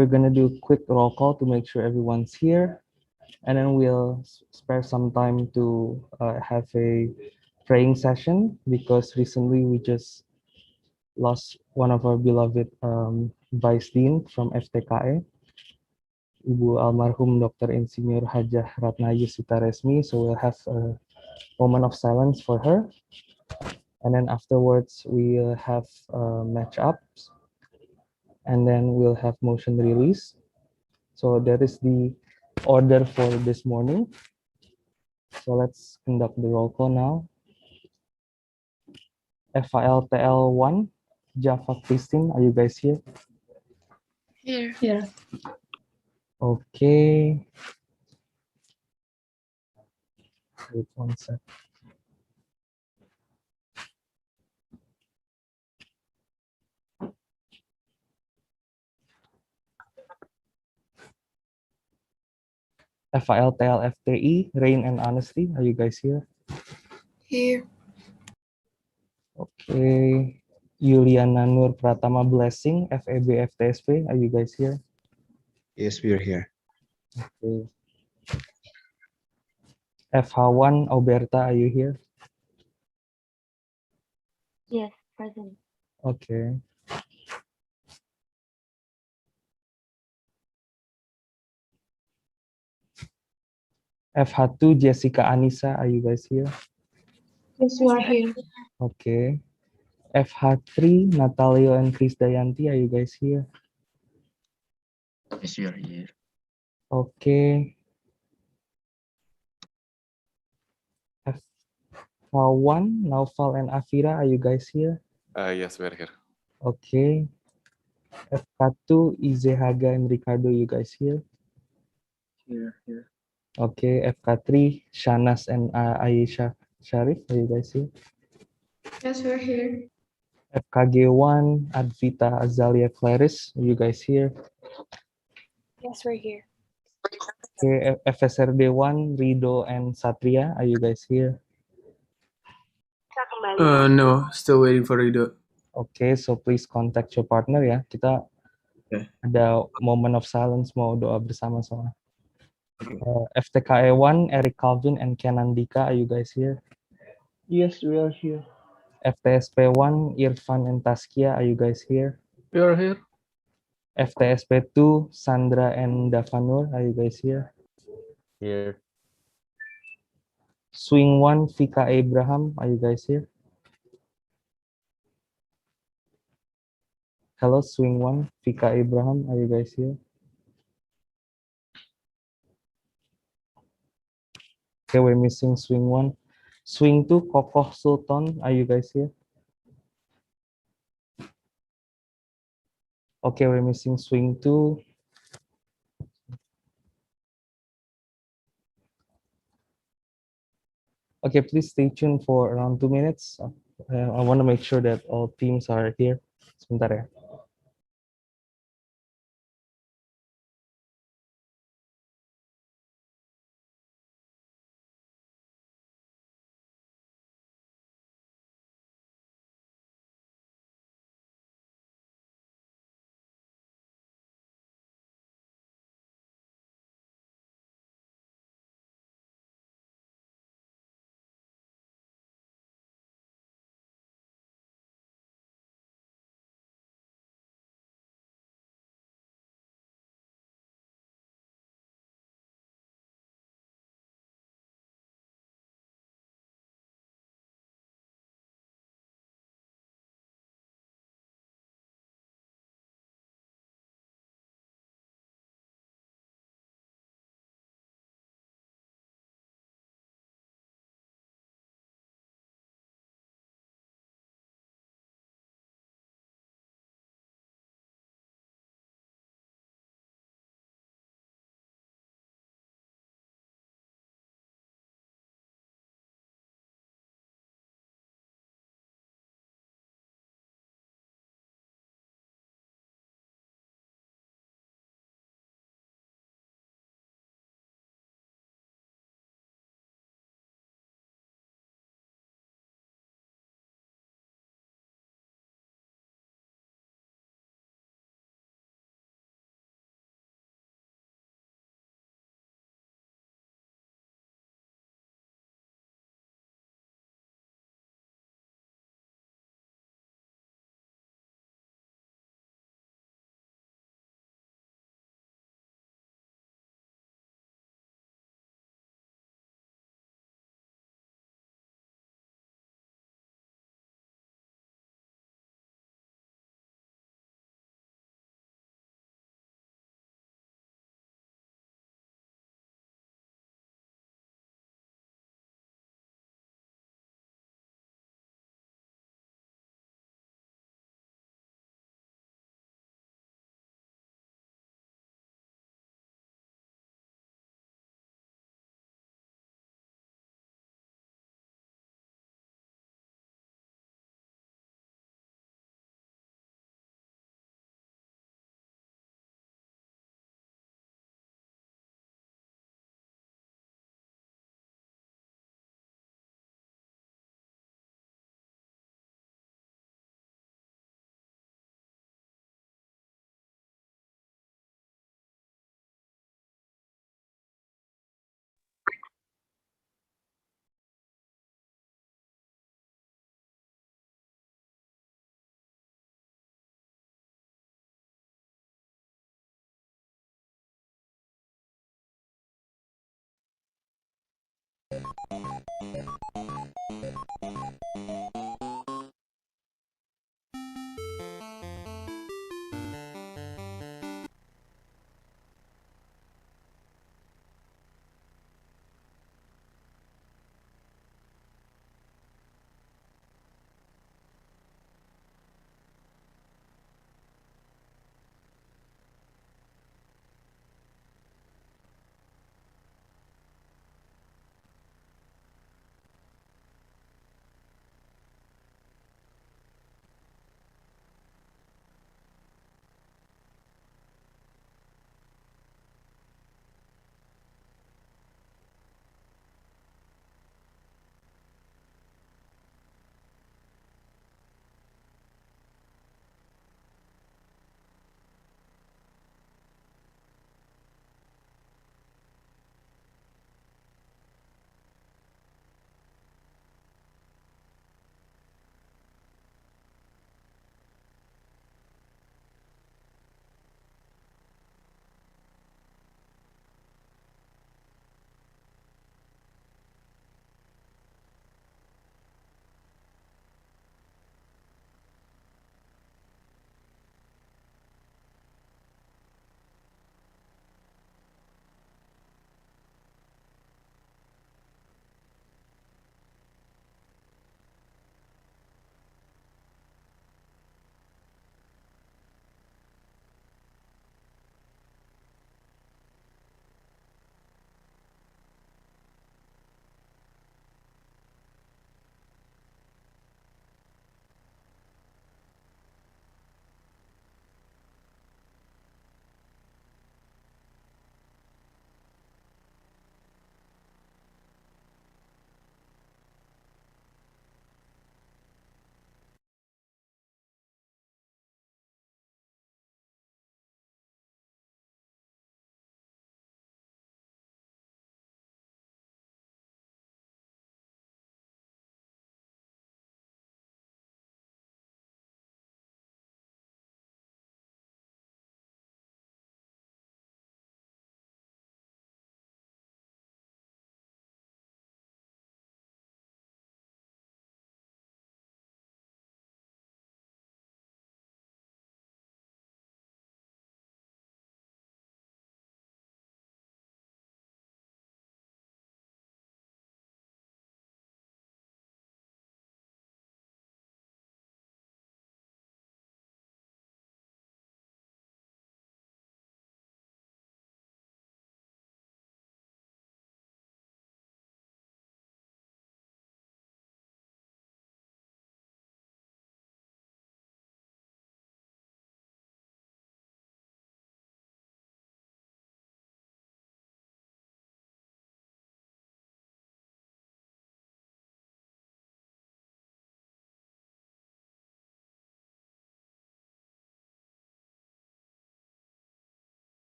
we're gonna do a quick roll call to make sure everyone's here, and then we'll spare some time to have a praying session because recently we just lost one of our beloved Vice Dean from FTKE, Ibu almarhum Dr. Insinyur Hajah Ratna Yusita Resmi. So we'll have a moment of silence for her. And then afterwards, we'll have match-ups. And then we'll have motion release. So that is the order for this morning. So let's conduct the roll call now. FILTL1, Java Christine, are you guys here? Here. Okay. Wait one sec. FILTLFTI, Rain and Honesty, are you guys here? Here. Okay. Yuliana Nur Pratama Blessing, FEB are you guys here? Yes, we are here. Okay. FH1 Alberta, are you here? Yes, present. Okay. FH2 Jessica Anissa, are you guys here? Yes, we are here. Okay. FH3 Natalio and Chris Dayanti, are you guys here? Yes, we are here. Okay. FH1 Naufal and Afira, are you guys here? Yes, we're here. Okay. FH2 Izehaga and Ricardo, you guys here? Here. Okay. FK3 Shanas and Ayesha Sharif, are you guys here? Yes, we are here. FKG1 Advita Azalia Claris, are you guys here? Yes, we're here. Okay. FSRD1 Rido and Satria, are you guys here? No, still waiting for Rido. Okay, so please contact your partner ya. Kita ada moment of silence, mau doa bersama soalnya. FTKE1 Eric Calvin and Ken Andika, are you guys here? Yes, we are here. FTSP1 Irfan and Taskia, are you guys here? We are here. FTSP2 Sandra and Davanur, are you guys here? Here. Swing 1 Vika Abraham, are you guys here? Hello, Swing 1 Vika Abraham, are you guys here? Okay, we're missing Swing 1. Swing 2 Kokoh Sultan, are you guys here? Okay, we're missing Swing 2. Okay, please stay tuned for around 2 minutes. I want to make sure that all teams are here. Sebentar ya.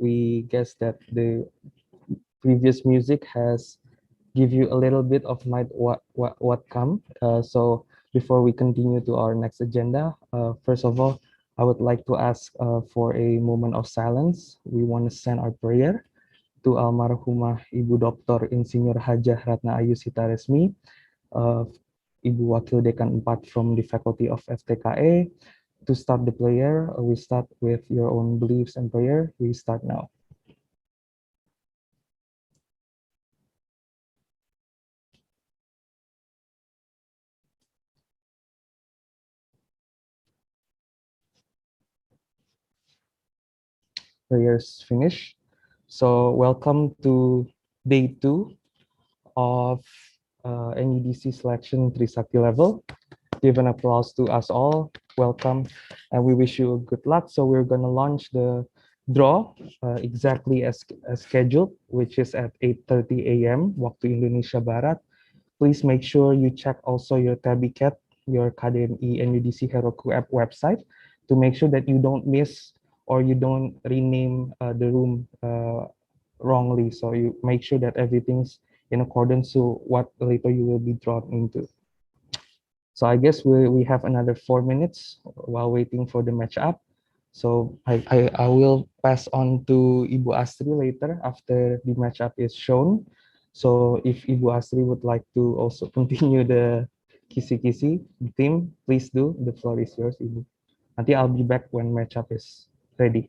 We guess that the previous music has give you a little bit of night what come. So before we continue to our next agenda, first of all, I would like to ask for a moment of silence. We want to send our prayer to almarhumah Ibu Dr. Insinyur Hajah Ratna Ayu Sita Resmi, Ibu Wakil Dekan 4 from the Faculty of FTKE. To start the prayer, we start with your own beliefs and prayer. We start now. Prayers finished. So welcome to day 2 of NUDC selection Trisakti level. Give an applause to us all. Welcome, and we wish you good luck. So we're gonna launch the draw exactly as scheduled, which is at 8:30 a.m. Waktu Indonesia Barat. Please make sure you check also your Tabicat, your KDMI NUDC Heroku app website to make sure that you don't miss or you don't rename the room wrongly. So you make sure that everything's in accordance to what later you will be drawn into. So I guess we have another 4 minutes while waiting for the match up. So I will pass on to Ibu Astri later after the matchup is shown. So if Ibu Astri would like to also continue the kisi-kisi team, please do. The floor is yours, Ibu. Nanti I'll be back when matchup is ready.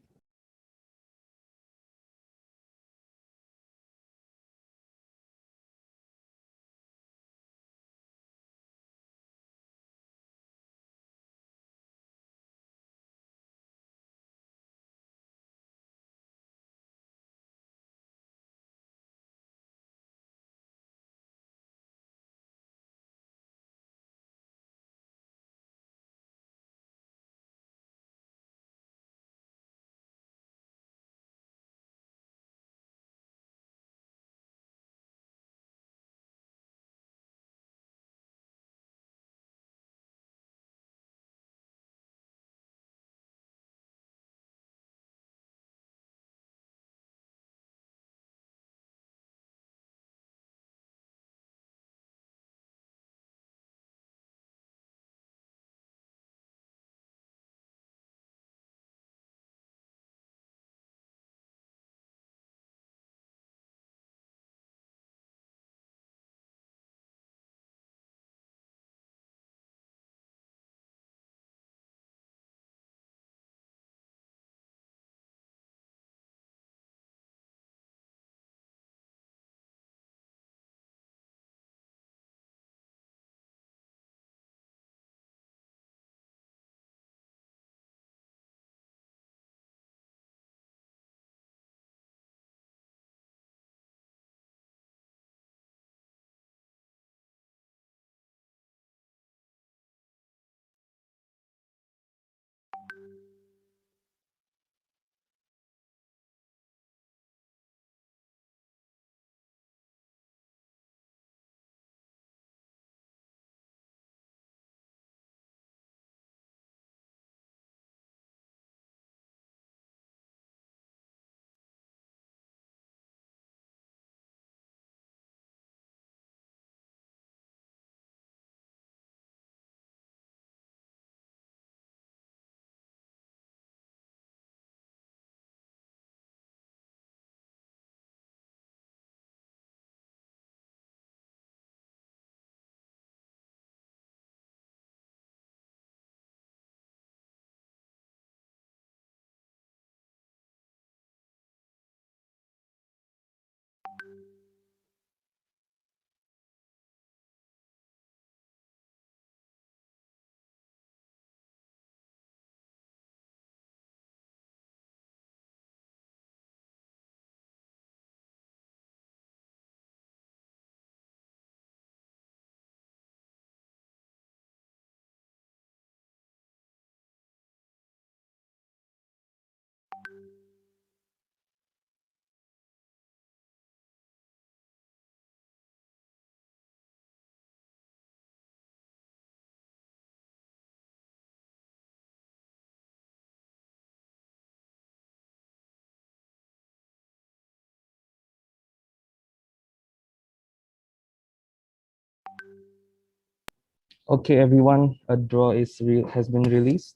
Okay, everyone, a draw has been released.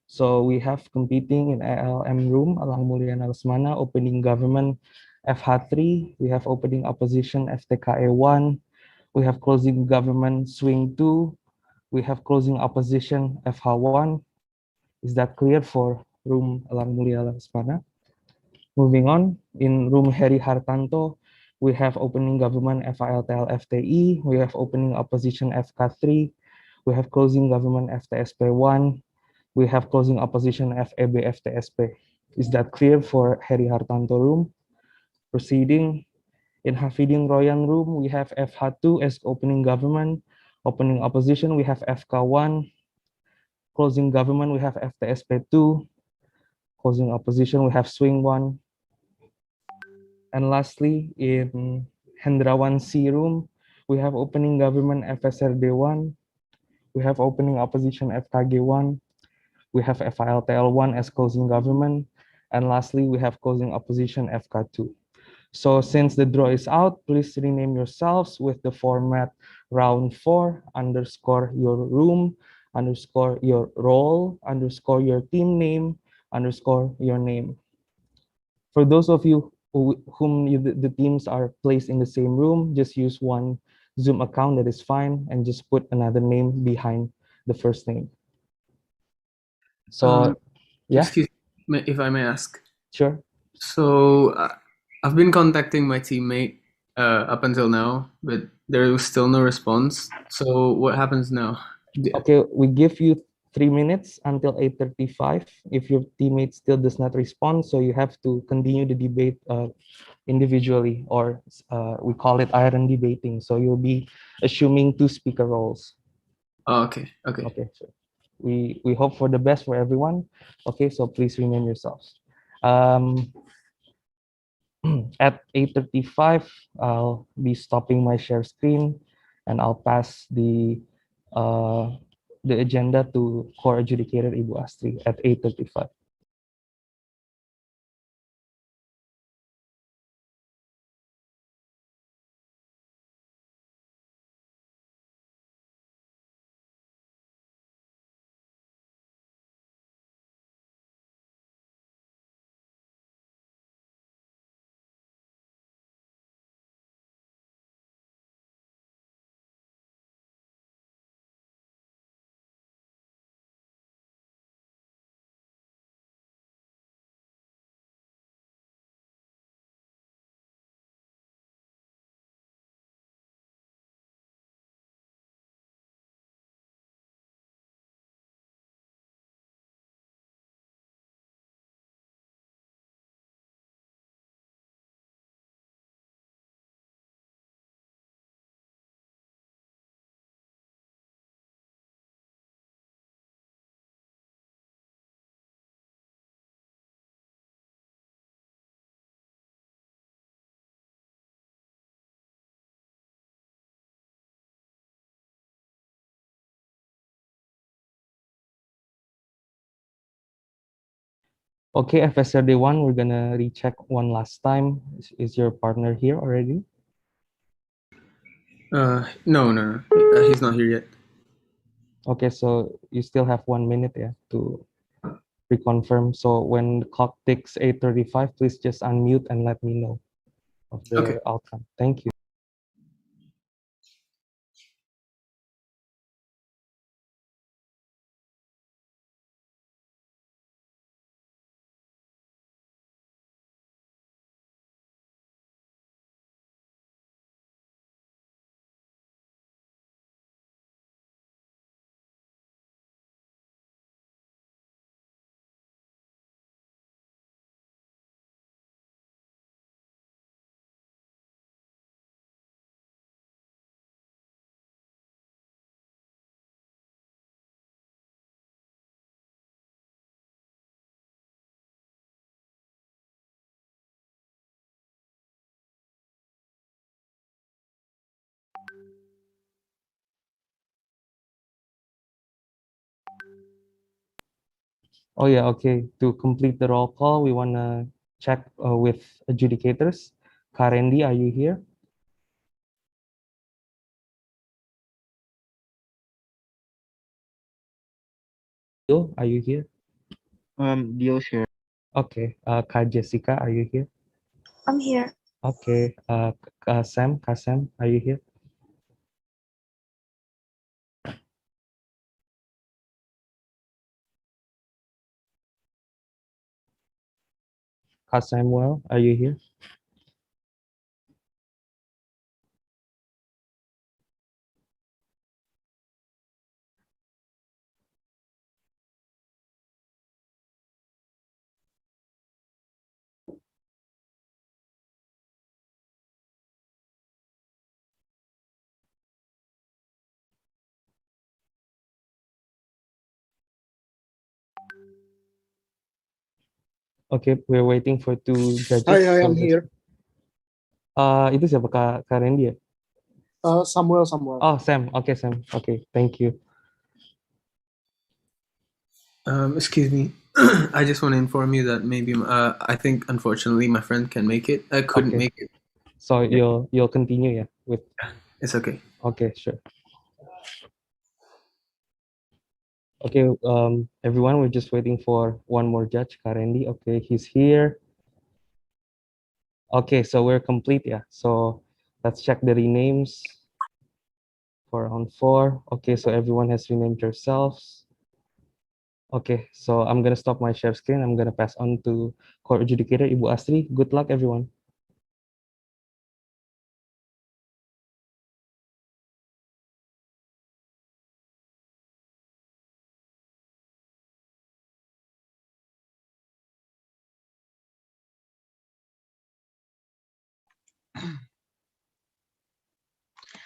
So we have competing in ALM room, Elang, Mulia, and Lesmana, opening government FH3. We have opening opposition FTKE1. We have closing government swing 2. We have closing opposition FH1. Is that clear for room Elang, Mulia, Lesmana? Moving on, in room Heri Hartanto, we have opening government FILTL FTI. We have opening opposition FK3. We have closing government FTSP1. We have closing opposition FEB FTSP. Is that clear for Heri Hartanto room? Proceeding, in Hafidin Royan room, we have FH2 as opening government. Opening opposition, we have FK1. Closing government, we have FTSP2. Closing opposition, we have swing 1. And lastly, in Hendrawan C room, we have opening government FSRD1. We have opening opposition FKG1. We have FILTL1 as closing government. And lastly, we have closing opposition FK2. So since the draw is out, please rename yourselves with the format round 4 underscore your room underscore your role underscore your team name underscore your name. For those of you the teams are placed in the same room, just use one Zoom account, that is fine, and just put another name behind the first name. So, yeah, Excuse me if I may ask. sure. So I've been contacting my teammate up until now, but there was still no response. So what happens now? Okay, we give you 3 minutes until 8:35. If your teammate still does not respond, so you have to continue the debate individually, or we call it iron debating. So you'll be assuming 2 speaker roles. Oh, okay. Okay, so we hope for the best for everyone. Okay, so please rename yourselves. At 8:35, I'll be stopping my share screen, and I'll pass the agenda to core adjudicator Ibu Astri at 8:35. Okay, FSRD1, we're gonna recheck one last time. Is your partner here already? No. He's not here yet. Okay, so you still have 1 minute, yeah, to reconfirm. So when the clock ticks 8:35, please just unmute and let me know of the Okay. outcome. Thank you. Oh yeah, okay. To complete the roll call, we wanna check with adjudicators. Karendi, are you here? Are you here? Dio's here. Okay. Kak Jessica, are you here? I'm here. Okay. Kak Sam, are you here? Kak Samuel, are you here? Okay, we're waiting for two judges. Hi, so I'm let's- here. Itu siapa Kak Randy ya? Samuel. Oh, Sam. Okay, Sam. Okay, thank you. Excuse me. I just want to inform you that maybe I think unfortunately my friend can make it. I couldn't Okay. make it. So you'll continue, yeah, with. It's okay. Okay, sure. Okay, everyone, we're just waiting for one more judge, Kak Randy. Okay, he's here. Okay, so we're complete, yeah. So let's check the renames for round 4. Okay, so everyone has renamed yourselves. Okay, so I'm gonna stop my share screen. I'm gonna pass on to court adjudicator, Ibu Astri. Good luck, everyone.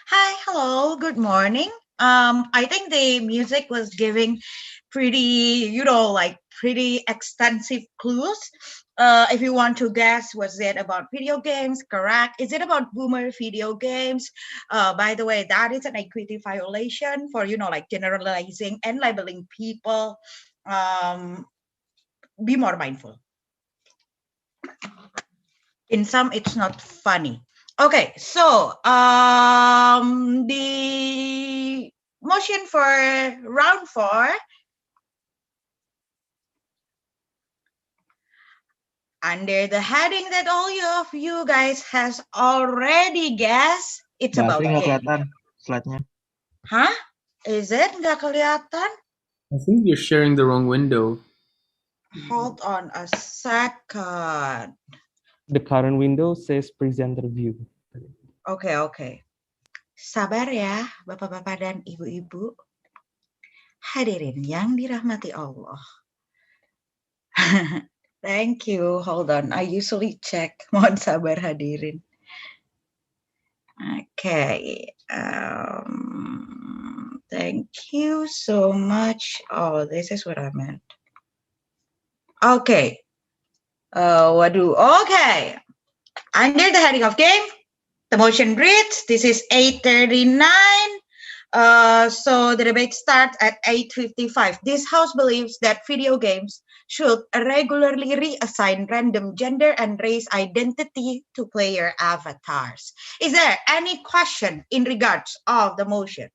Hi, hello, good morning. I think the music was giving pretty, like pretty extensive clues. If you want to guess, was it about video games? Correct. Is it about boomer video games? By the way, that is an equity violation for, like generalizing and labeling people. Be more mindful. In some, it's not funny. Okay, so the motion for round 4, under the heading that all of you guys has already guessed, it's about Nggak game. kelihatan slide-nya. Hah? Is it nggak kelihatan? I think you're sharing the wrong window. Hold on a second. The current window says presenter view. Oke. Sabar ya, Bapak-bapak dan Ibu-ibu. Hadirin yang dirahmati Allah. Thank you. Hold on. I usually check. Mohon sabar hadirin. Okay. Thank you so much. Oh, this is what I meant. Okay. Waduh. Okay. Under the heading of game, the motion reads, this is 8:39. So the debate starts at 8:55. This house believes that video games should regularly reassign random gender and race identity to player avatars. Is there any question in regards of the motion?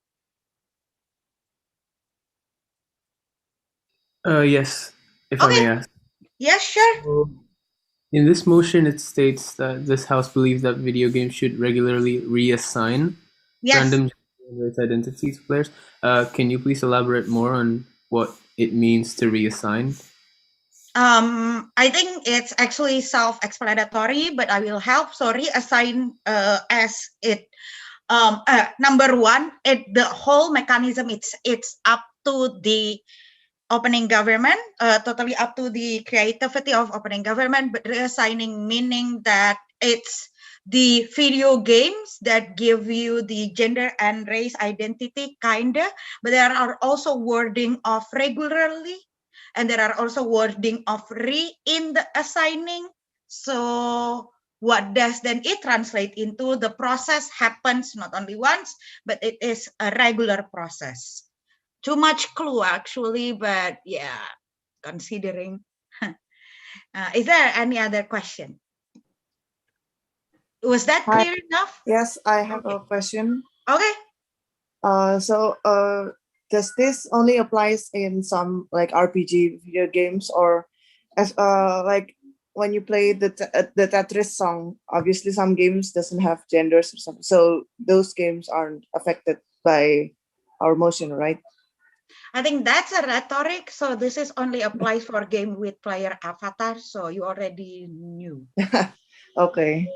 Yes, if I may ask. Yes, sure. So, in this motion, it states that this house believes that video games should regularly reassign random gender and race identities to players. Can you please elaborate more on what it means to reassign? I think it's actually self-explanatory, but I will help. So reassign as it number one, the whole mechanism it's up to the opening government, totally up to the creativity of opening government, but reassigning meaning that it's the video games that give you the gender and race identity, kinda, but there are also wording of regularly, and there are also wording of in the assigning. So what does then it translate into? The process happens not only once, but it is a regular process. Too much clue actually, but yeah, considering. Is there any other question? Was that Hi. clear enough? Yes, I have a question. Okay. So does this only applies in some like RPG video games, or as like when you play the Tetris song? Obviously, some games doesn't have genders or something, so those games aren't affected by our motion, right? I think that's a rhetoric. So this is only applies for game with player avatar. So you already knew. Okay.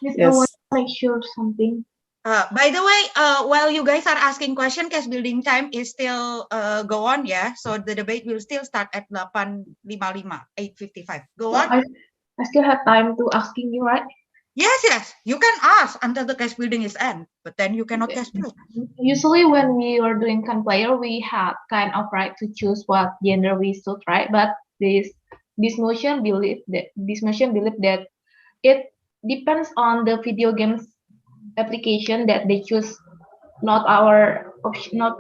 Miss, I Yes. want to make sure something. By the way, while you guys are asking question, case building time is still go on, yeah. So the debate will still start at 8:55. Go on. I still have time to asking you, right? Yes. You can ask until the case building is end, but then you cannot case build. Usually when we are doing can player, we have kind of right to choose what gender we should, right? But this motion believe that it depends on the video games application that they choose, not our option, not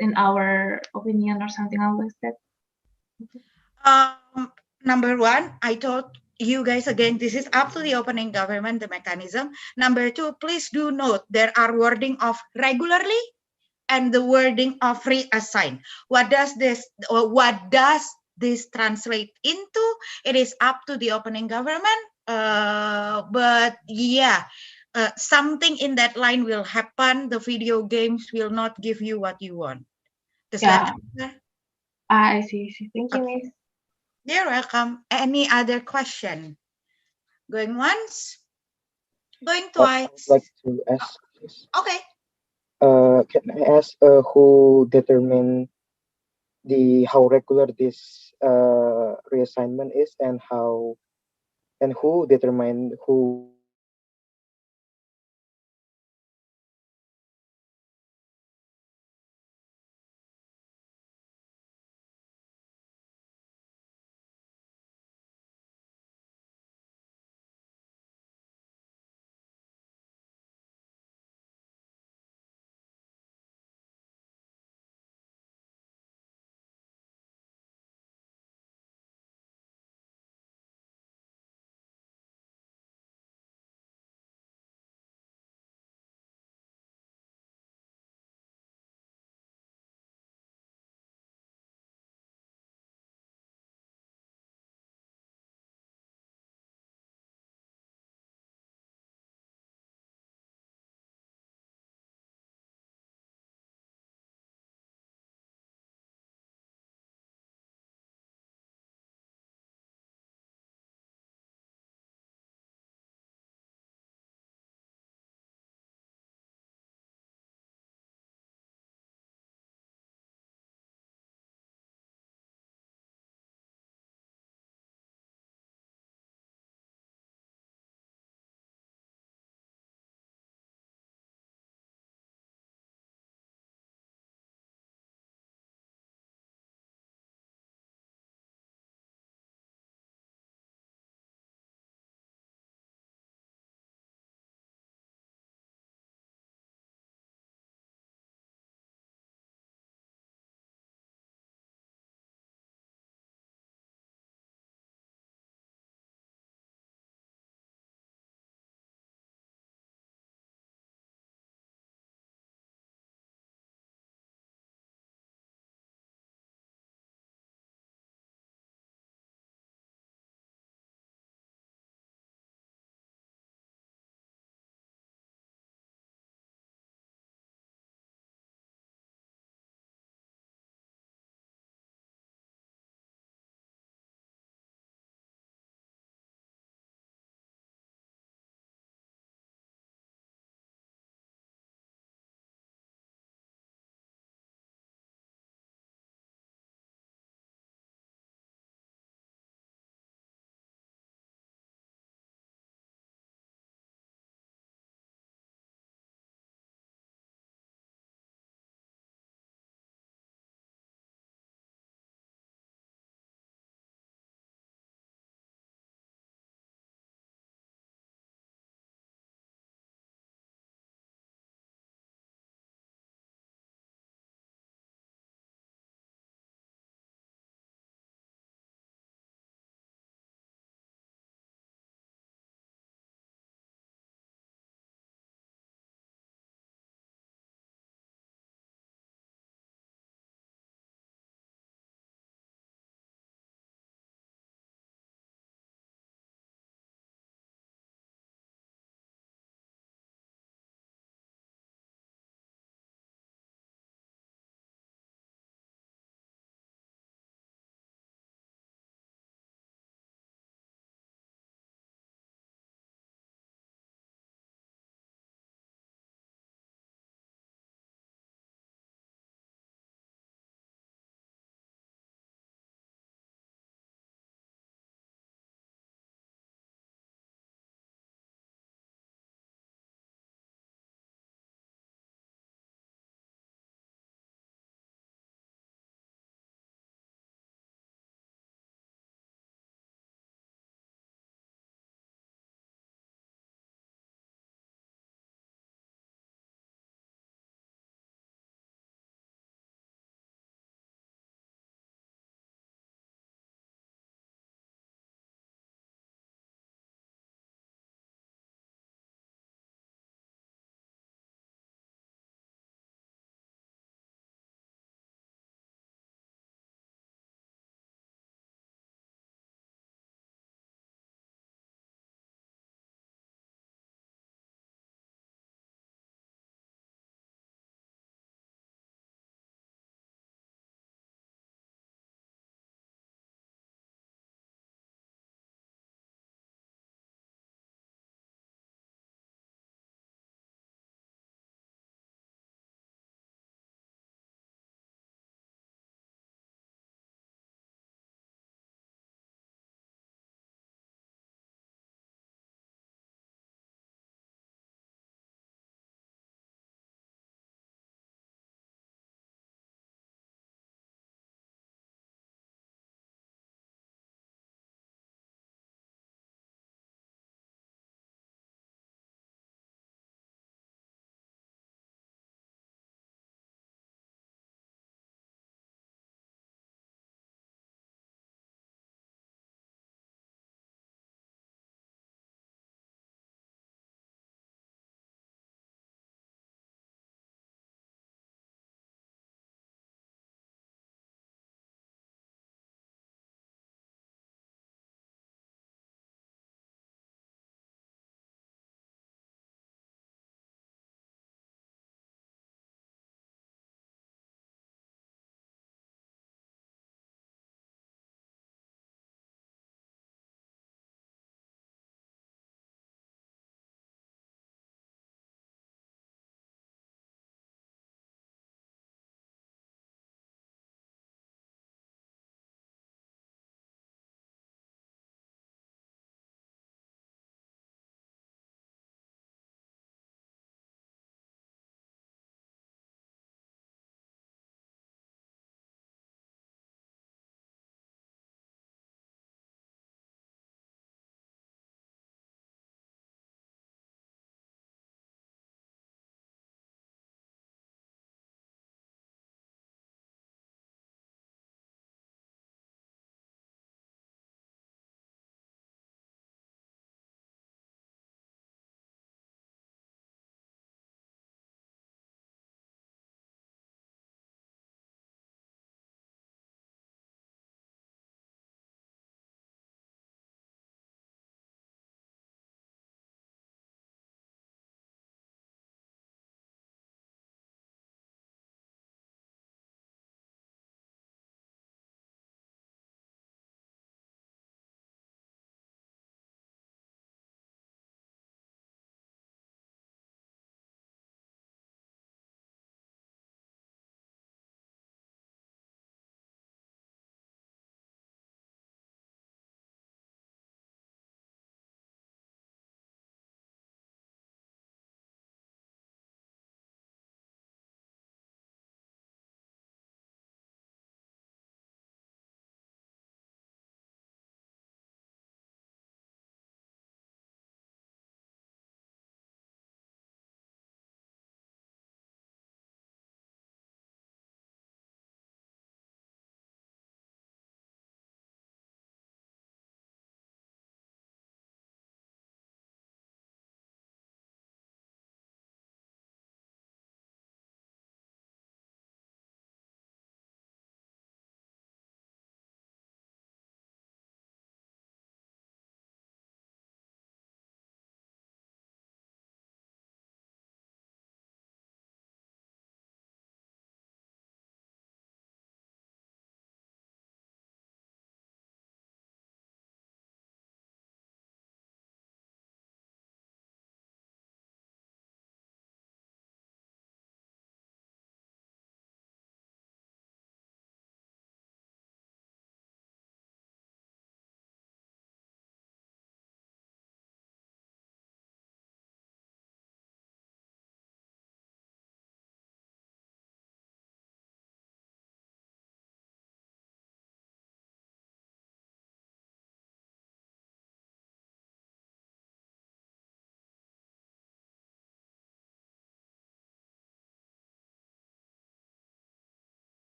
in our opinion or something like that. Number one, I told you guys again, this is up to the opening government, the mechanism. Number two, please do note there are wording of regularly and the wording of reassign. What does this translate into? It is up to the opening government. But yeah, something in that line will happen. The video games will not give you what you want. Does that answer? I see. Thank you, Miss. You're welcome. Any other question? Going once? Going twice? I would like to ask this. Okay. Can I ask who determine how regular this reassignment is, and who determine who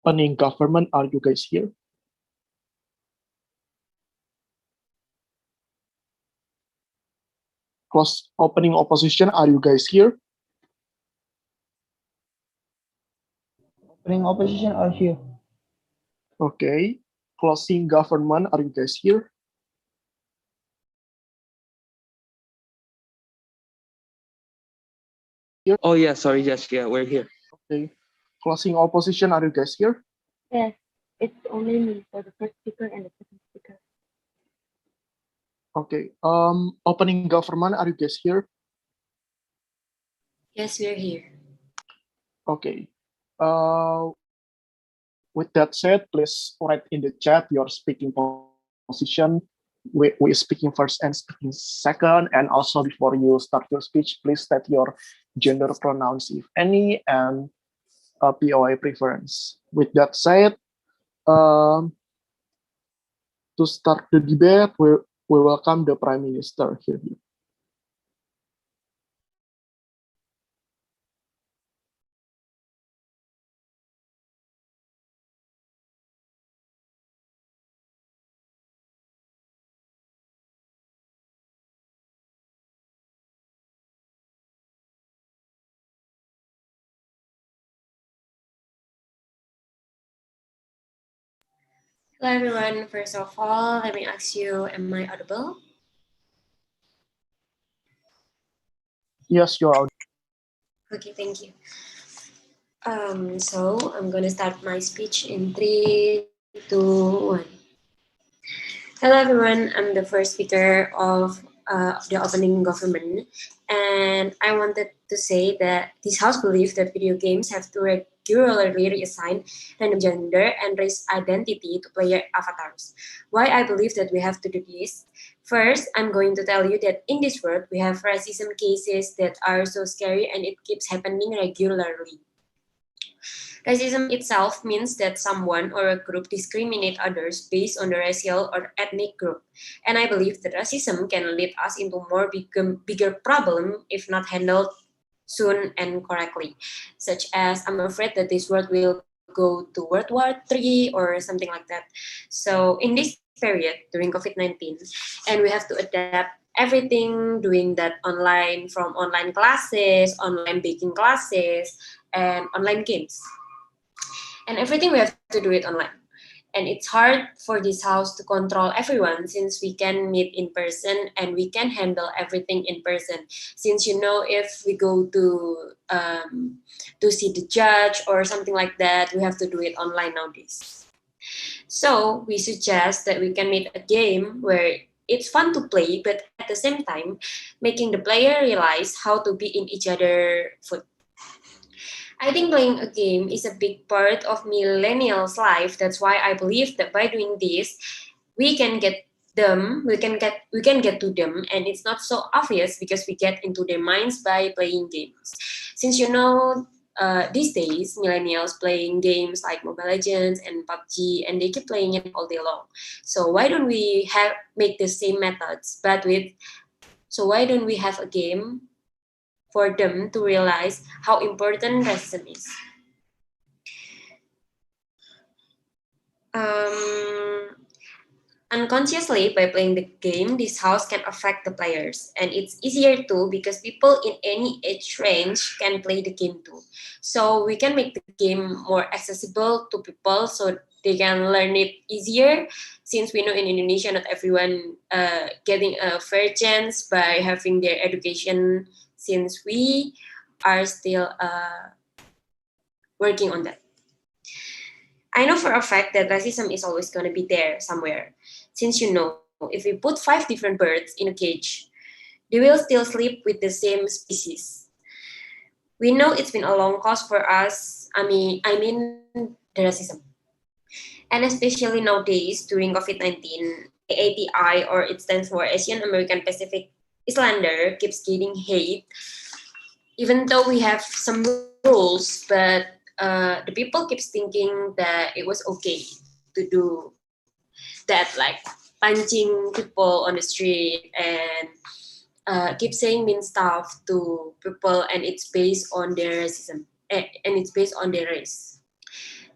Opening government, are you guys here? Opening opposition, are you guys here? Opening opposition are here. Okay. Closing government, are you guys here? Oh yeah, sorry, yes, yeah, we're here. Okay. Closing opposition, are you guys here? Yes, it's only me for the first speaker and the second speaker. Okay. Opening government, are you guys here? Yes, we're here. Okay. With that said, please write in the chat your speaking position. We speaking first and speaking second. And also before you start your speech, please state your gender pronouns, if any, and POI preference. With that said, to start the debate, we welcome the Prime Minister here. Hello, everyone. First of all, let me ask you, am I audible? Yes, you're audible. Okay, thank you. So I'm going to start my speech in 3, 2, 1. Hello, everyone. I'm the first speaker of the opening government, and I wanted to say that this house believes that video games have to regularly reassign random gender and race identity to player avatars. Why I believe that we have to do this? First, I'm going to tell you that in this world, we have racism cases that are so scary and it keeps happening regularly. Racism itself means that someone or a group discriminate others based on the racial or ethnic group. And I believe that racism can lead us into more bigger problem if not handled soon and correctly, such as I'm afraid that this world will go to World War III or something like that. So in this period during COVID-19, and we have to adapt everything, doing that online, from online classes, online baking classes, and online games. And everything we have to do it online. And it's hard for this house to control everyone since we can meet in person and we can handle everything in person. Since if we go to see the judge or something like that, we have to do it online nowadays. So we suggest that we can make a game where it's fun to play, but at the same time, making the player realize how to be in each other's foot. I think playing a game is a big part of millennials' life. That's why I believe that by doing this, we can get to them, and it's not so obvious because we get into their minds by playing games. Since these days millennials playing games like Mobile Legends and PUBG, and they keep playing it all day long. So why don't we make the same methods, so why don't we have a game for them to realize how important racism is? Unconsciously, by playing the game, this house can affect the players. And it's easier too because people in any age range can play the game too. So we can make the game more accessible to people so they can learn it easier. Since we know in Indonesia, not everyone getting a fair chance by having their education, since we are still working on that. I know for a fact that racism is always going to be there somewhere. Since if we put 5 different birds in a cage, they will still sleep with the same species. We know it's been a long cause for us, I mean the racism. And especially nowadays, during COVID-19, AAPI, or it stands for Asian American Pacific Islander, keeps getting hate. Even though we have some rules, but the people keeps thinking that it was okay to do that, like punching people on the street and keep saying mean stuff to people, and it's based on their racism and it's based on their race.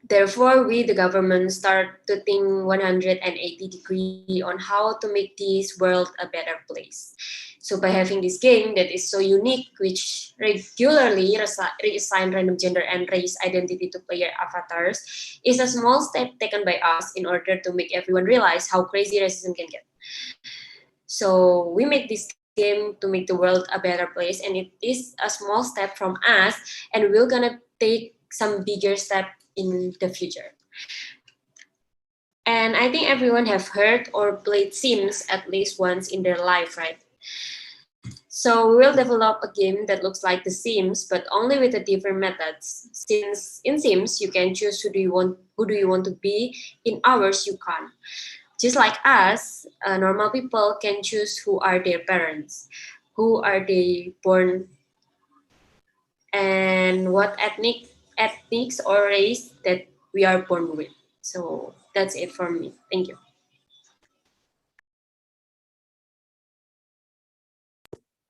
Therefore, we, the government, start to think 180 degree on how to make this world a better place. So by having this game that is so unique, which regularly reassign random gender and race identity to player avatars, is a small step taken by us in order to make everyone realize how crazy racism can get. So we made this game to make the world a better place, and it is a small step from us, and we're gonna take some bigger step in the future. And I think everyone have heard or played Sims at least once in their life, right? So we will develop a game that looks like The Sims, but only with the different methods. Since in Sims you can choose who do you want to be, in ours you can't. Just like us, normal people can choose who are their parents, who are they born, and what ethnics or race that we are born with. So that's it for me. Thank you.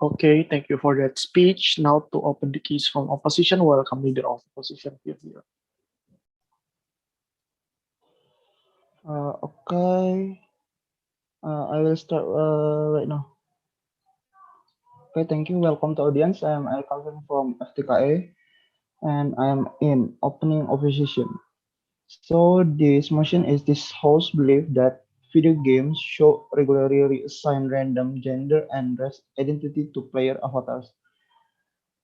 Okay, thank you for that speech. Now to open the keys from opposition, welcome leader of opposition here. Okay. I will start right now. Okay, thank you. Welcome to audience. I am Calvin from FTKA, and I am in opening opposition. So this motion is this house belief that video games should regularly assign random gender and race identity to player avatars.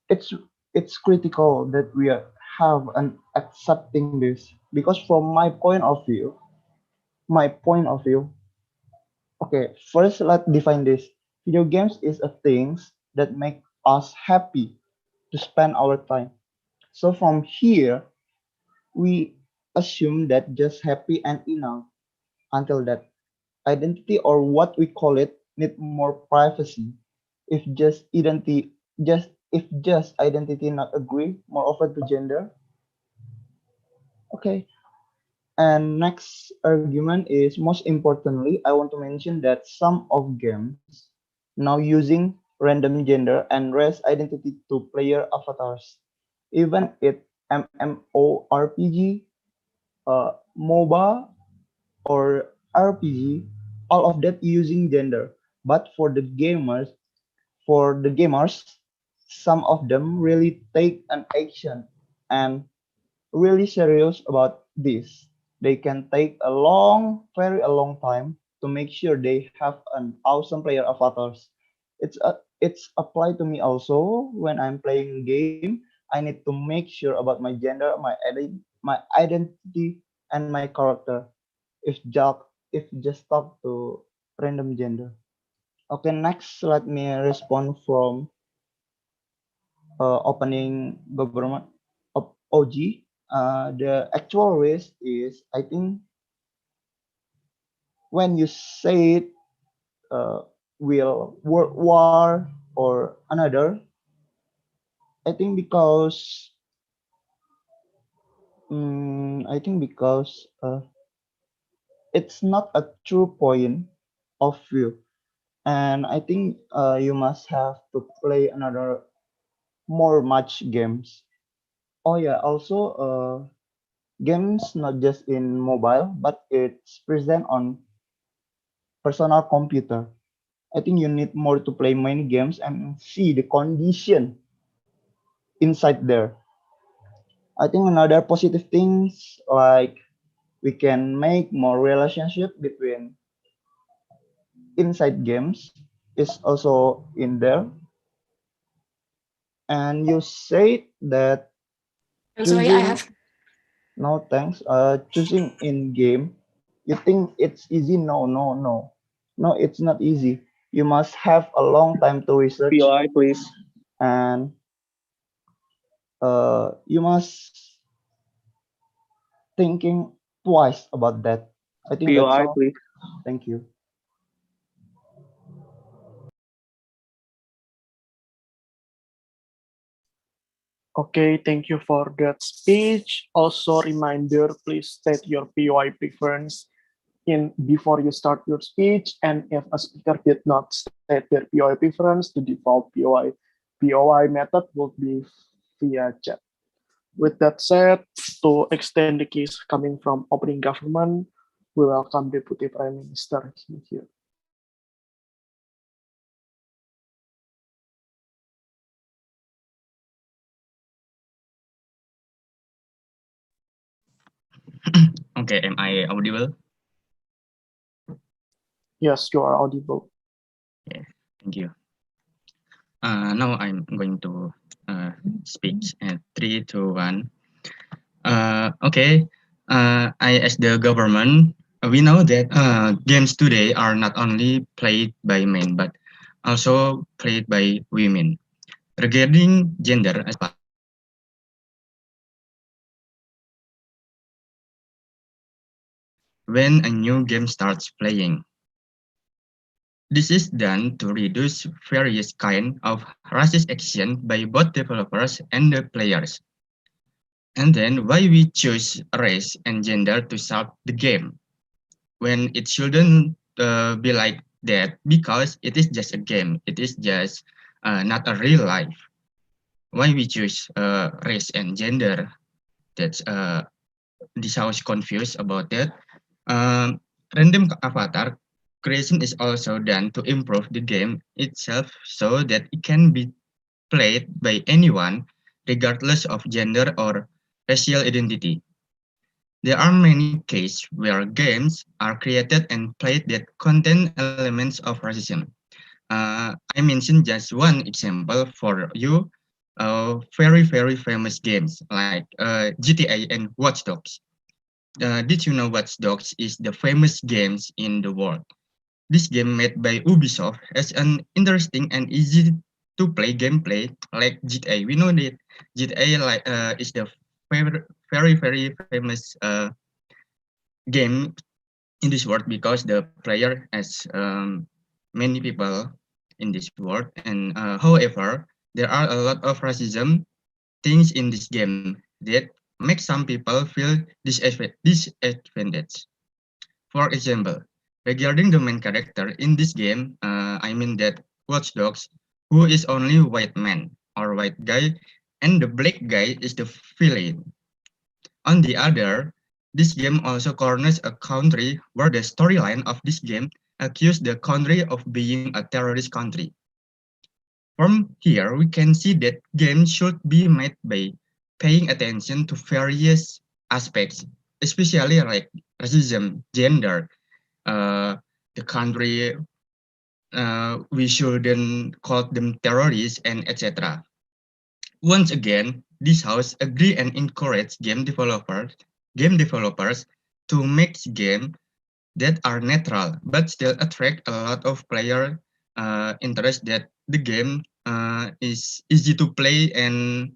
It's it's critical that we have an accepting this because from my point of view, okay, first let's define this. Video games is a things that make us happy to spend our time. So from here, we assume that just happy and enough until that identity or what we call it need more privacy. If just identity not agree more often to gender. Okay. And next argument is most importantly, I want to mention that some of games now using random gender and race identity to player avatars. Even it MMORPG, MOBA, or RPG, all of that using gender. But for the gamers, some of them really take an action and really serious about this. They can take a long time to make sure they have an awesome player avatars. It's applied to me also when I'm playing game. I need to make sure about my gender, my identity, and my character. If just talk to random gender. Okay, next let me respond from opening government of OG. The actual risk is, I think, when you say it will world war or another, I think because it's not a true point of view, and I think you must have to play another more much games. Oh yeah, also games not just in mobile, but it's present on personal computer. I think you need more to play many games and see the condition inside there. I think another positive things like we can make more relationship between inside games is also in there. And you said that I'm sorry, I choosing have. no thanks. Choosing in game, you think it's easy? No. It's not easy. You must have a long time to research, POI, please. and you must thinking twice about that. I think that's POI, all. please. Thank you. Okay, thank you for that speech. Also, reminder, please state your POI preference in before you start your speech. And if a speaker did not state their POI preference, the default POI method will be via chat. With that said, to extend the case coming from opening government, we welcome Deputy Prime Minister here. Okay, am I audible? Yes, you are audible. Yeah, thank you. Now I'm going to speak at 3, 2, 1. Okay, I as the government, we know that games today are not only played by men, but also played by women. Regarding gender as well, when a new game starts playing, this is done to reduce various kind of racist action by both developers and the players. And then why we choose race and gender to solve the game when it shouldn't be like that, because it is just a game. It is just not a real life. Why we choose race and gender? That's this I was confused about that. Random avatar creation is also done to improve the game itself so that it can be played by anyone regardless of gender or racial identity. There are many cases where games are created and played that contain elements of racism. I mentioned just one example for you. Very famous games like GTA and Watch Dogs. Did you know Watch Dogs is the famous games in the world? This game made by Ubisoft has an interesting and easy to play gameplay like GTA. We know that GTA is the very famous game in this world because the player has many people in this world. And however, there are a lot of racism things in this game that make some people feel disadvantaged. For example, regarding the main character in this game, I mean that Watch Dogs, who is only white man or white guy, and the black guy is the villain. On the other, this game also corners a country where the storyline of this game accused the country of being a terrorist country. From here, we can see that games should be made by paying attention to various aspects, especially like racism, gender, the country, we shouldn't call them terrorists, and etc. Once again, this house agree and encourage game developers to make games that are neutral but still attract a lot of player interest that the game is easy to play, and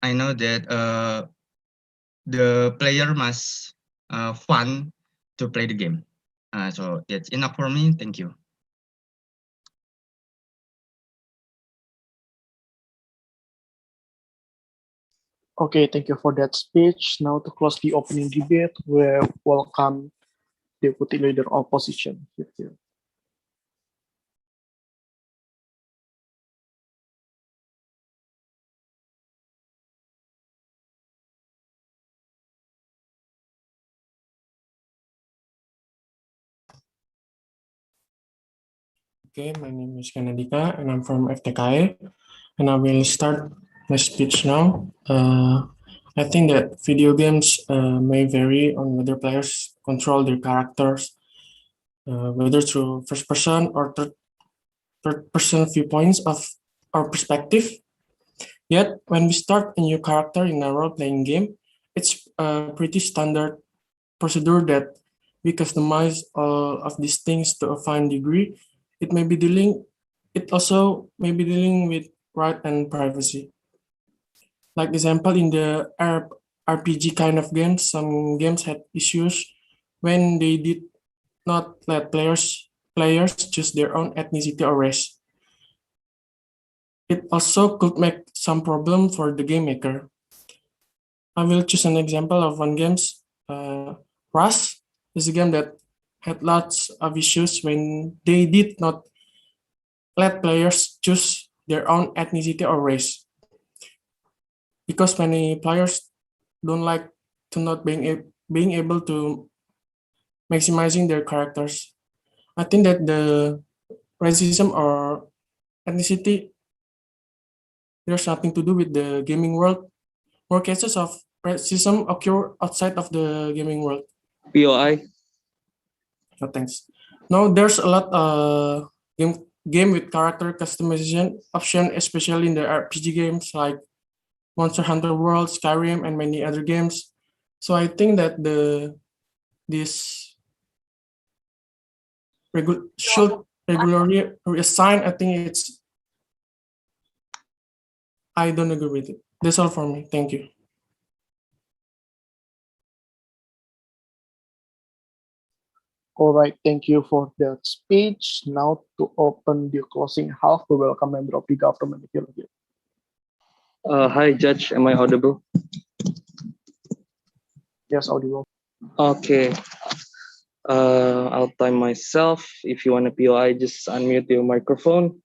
I know that the player must fun to play the game. So that's enough for me. Thank you. Okay, thank you for that speech. Now to close the opening debate, we welcome Deputy Leader Opposition here. Okay, my name is Kanadika and I'm from FTKI, and I will start my speech now. I think that video games may vary on whether players control their characters, whether through first person or third person viewpoints of our perspective. Yet, when we start a new character in a role playing game, it's a pretty standard procedure that we customize all of these things to a fine degree. It also may be dealing with right and privacy. Like example, in the RPG kind of games, some games had issues when they did not let players choose their own ethnicity or race. It also could make some problem for the game maker. I will choose an example of one game's Rust is a game that had lots of issues when they did not let players choose their own ethnicity or race. because many players don't like to not being able to maximizing their characters. I think that the racism or ethnicity, there's nothing to do with the gaming world. More cases of racism occur outside of the gaming world. POI. No, thanks. Now there's a lot game with character customization option, especially in the RPG games like Monster Hunter World, Skyrim, and many other games. So I think that this should regularly reassign. I think I don't agree with it. That's all for me. Thank you. All right, thank you for that speech. Now to open the closing half, we welcome member of the government. Hi, Judge. Am I audible? Yes, audible. Okay. I'll time myself. If you want a POI, just unmute your microphone.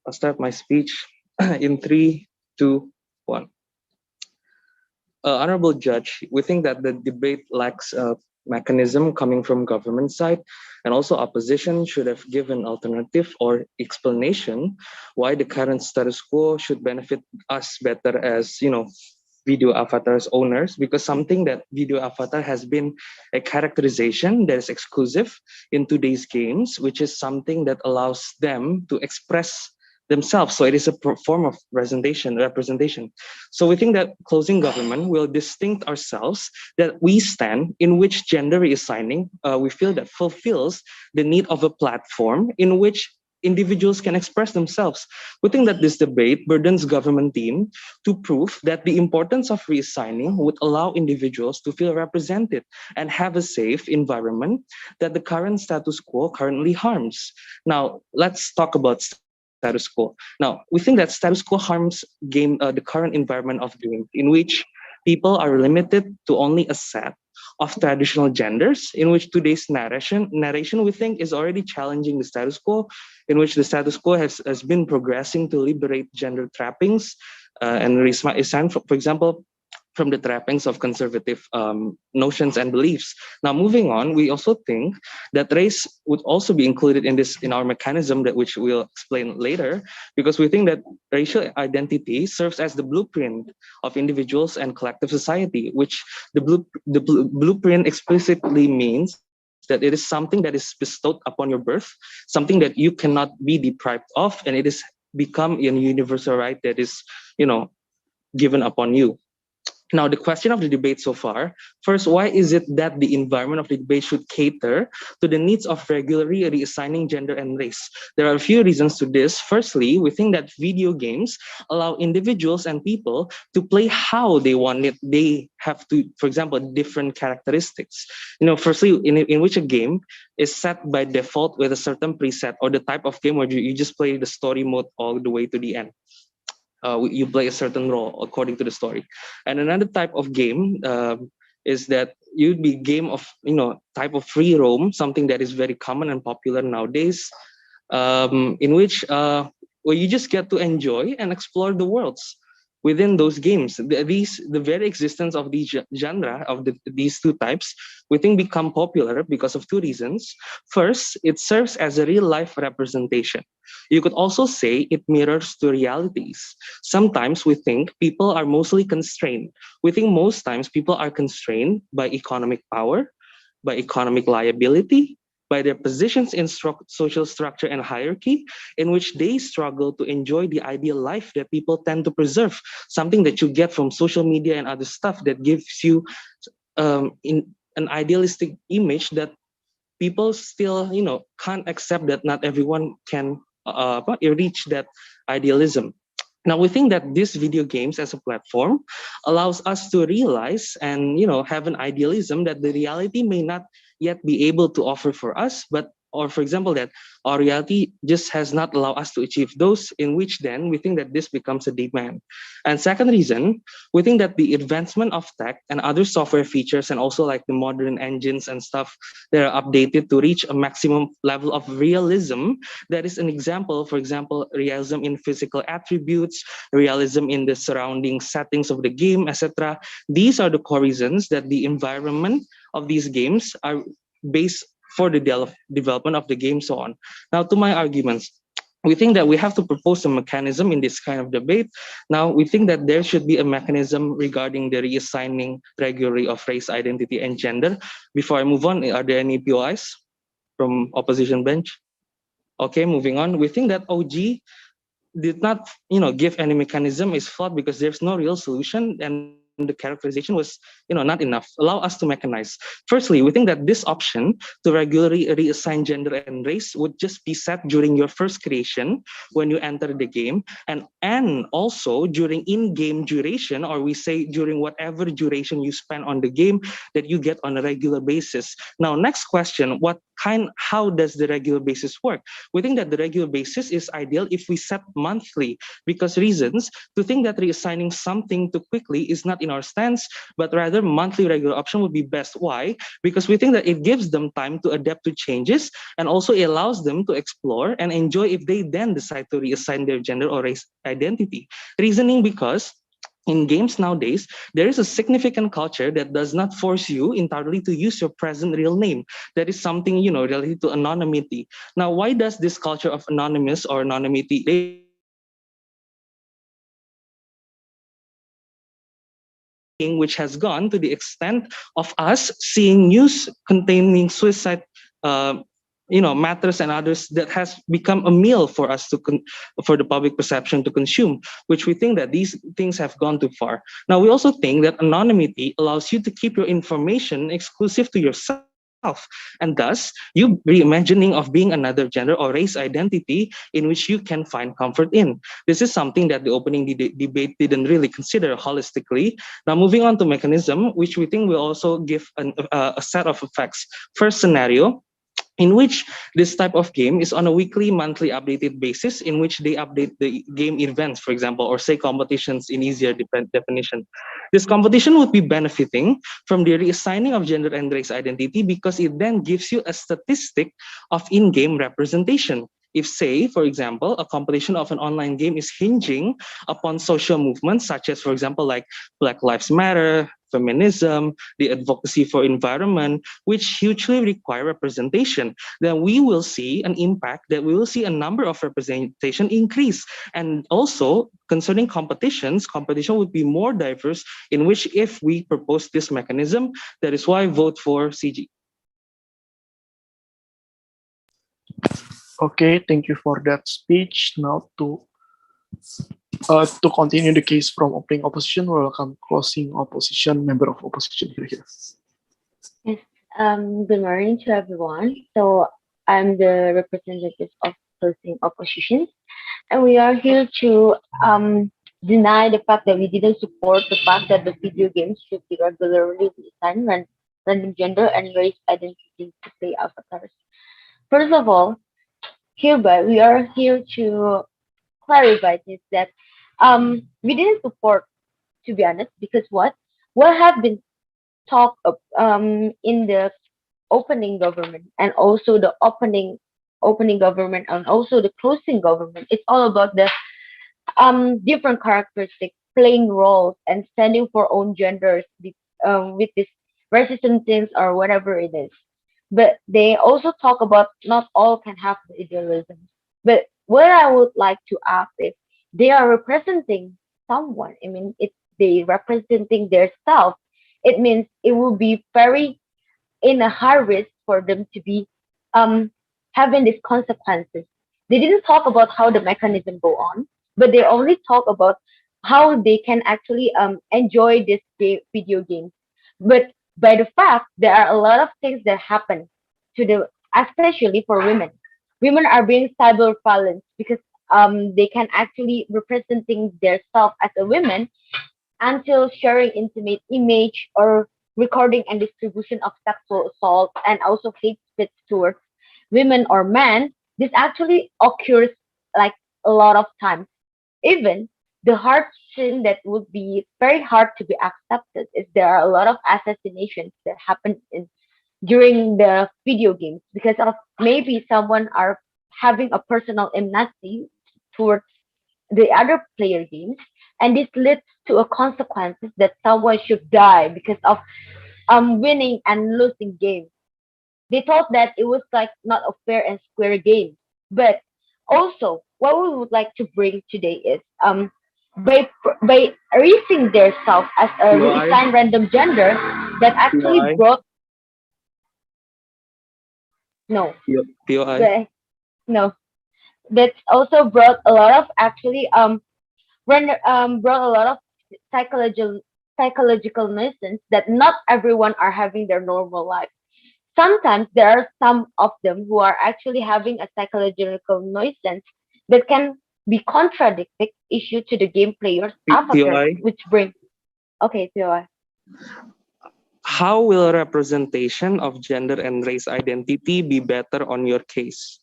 I'll start my speech in 3, 2, 1. Honorable Judge, we think that the debate lacks a mechanism coming from government side, and also opposition should have given alternative or explanation why the current status quo should benefit us better as, video avatars owners, because something that video avatar has been a characterization that is exclusive in today's games, which is something that allows them to express themselves. So it is a form of representation. So we think that closing government will distinct ourselves that we stand in which gender reassigning we feel that fulfills the need of a platform in which individuals can express themselves. We think that this debate burdens government team to prove that the importance of reassigning would allow individuals to feel represented and have a safe environment that the current status quo currently harms. Now, let's talk about status quo. Now, we think that status quo harms the current environment of game in which people are limited to only a set of traditional genders, in which today's narration we think is already challenging the status quo, in which the status quo has been progressing to liberate gender trappings and Resmi is signed, for example, from the trappings of conservative notions and beliefs. Now, moving on, we also think that race would also be included in our mechanism, that which we'll explain later, because we think that racial identity serves as the blueprint of individuals and collective society, which the blueprint explicitly means that it is something that is bestowed upon your birth, something that you cannot be deprived of, and it is become a universal right that is, given upon you. Now, the question of the debate so far, first, why is it that the environment of the debate should cater to the needs of regularly reassigning gender and race? There are a few reasons to this. Firstly, we think that video games allow individuals and people to play how they want it. They have to, for example, different characteristics. Firstly, in which a game is set by default with a certain preset, or the type of game where you just play the story mode all the way to the end. You play a certain role according to the story. And another type of game is that you'd be game of, type of free roam, something that is very common and popular nowadays, in which where you just get to enjoy and explore the worlds within those games. The very existence of these genre of these two types, we think become popular because of two reasons. First, it serves as a real life representation. You could also say it mirrors to realities. Sometimes we think people are mostly constrained. We think most times people are constrained by economic power, by economic liability, by their positions in social structure and hierarchy, in which they struggle to enjoy the ideal life that people tend to preserve, something that you get from social media and other stuff that gives you in an idealistic image that people still, can't accept, that not everyone can reach that idealism. Now, we think that these video games as a platform allows us to realize and, have an idealism that the reality may not yet be able to offer for us, but or for example, that our reality just has not allowed us to achieve those, in which then we think that this becomes a demand. And second reason, we think that the advancement of tech and other software features, and also like the modern engines and stuff that are updated to reach a maximum level of realism. That is an example, for example, realism in physical attributes, realism in the surrounding settings of the game, etc. These are the core reasons that the environment of these games are based for the development of the game, so on. Now, to my arguments, we think that we have to propose a mechanism in this kind of debate. Now, we think that there should be a mechanism regarding the reassigning regularly of race, identity, and gender. Before I move on, are there any POIs from opposition bench? Okay, moving on. We think that OG did not, give any mechanism is flawed because there's no real solution, and the characterization was, not enough. Allow us to mechanize. Firstly, we think that this option to regularly reassign gender and race would just be set during your first creation when you enter the game, and also during in-game duration, or we say during whatever duration you spend on the game that you get on a regular basis. Now, next question, how does the regular basis work? We think that the regular basis is ideal if we set monthly, because reasons to think that reassigning something too quickly is not in our stance, but rather monthly regular option would be best. Why? Because we think that it gives them time to adapt to changes, and also it allows them to explore and enjoy if they then decide to reassign their gender or race identity. Reasoning because in games nowadays, there is a significant culture that does not force you entirely to use your present real name. That is something, related to anonymity. Now, why does this culture of anonymous or anonymity which has gone to the extent of us seeing news containing suicide matters and others that has become a meal for us for the public perception to consume, which we think that these things have gone too far. Now, we also think that anonymity allows you to keep your information exclusive to yourself, and thus you reimagining of being another gender or race identity in which you can find comfort in. This is something that the opening debate didn't really consider holistically. Now, moving on to mechanism, which we think will also give a set of effects. First scenario, in which this type of game is on a weekly, monthly updated basis, in which they update the game events, for example, or say competitions in easier definition. This competition would be benefiting from the reassigning of gender and race identity because it then gives you a statistic of in-game representation. If, say, for example, a competition of an online game is hinging upon social movements, such as, for example, like Black Lives Matter, feminism, the advocacy for environment, which hugely require representation, then we will see an impact, that we will see a number of representation increase. And also, concerning competition would be more diverse, in which if we propose this mechanism, that is why I vote for CG. Okay, thank you for that speech. Now to continue the case from opening opposition, welcome closing opposition, member of opposition here. Yes. Good morning to everyone. So I'm the representative of closing opposition, and we are here to deny the fact that we didn't support the fact that the video games should be regularly assigned random gender and race identities to play avatars. First of all, hereby we are here to clarify this that we didn't support, to be honest, because what have been talked of in the opening government and also the opening government and also the closing government, it's all about the different characteristics, playing roles and standing for own genders with this resistance things or whatever it is. But they also talk about not all can have the idealism. But what I would like to ask is they are representing someone. I mean, if they representing their self, it means it will be very in a high risk for them to be um having these consequences. They didn't talk about how the mechanism go on, but they only talk about how they can actually enjoy this video game. But by the fact there are a lot of things that happen to the especially for women. Women are being cyber violence because they can actually representing their self as a woman until sharing intimate image or recording and distribution of sexual assault and also hate speech towards women or men, this actually occurs like a lot of times. Even the hard thing that would be very hard to be accepted is there are a lot of assassinations that happen in during the video games because of maybe someone are having a personal enmity towards the other player games, and this leads to a consequences that someone should die because of winning and losing games. They thought that it was like not a fair and square game. But also, what we would like to bring today is by raising themselves as a POI, reassigned random gender that actually POI, brought no, POI. but no, that's also brought a lot of actually brought a lot of psychological psychological nuisance that not everyone are having their normal life. Sometimes there are some of them who are actually having a psychological nuisance that can be contradicting issue to the game player's avatar, POI. which bring okay, so How will representation of gender and race identity be better on your case?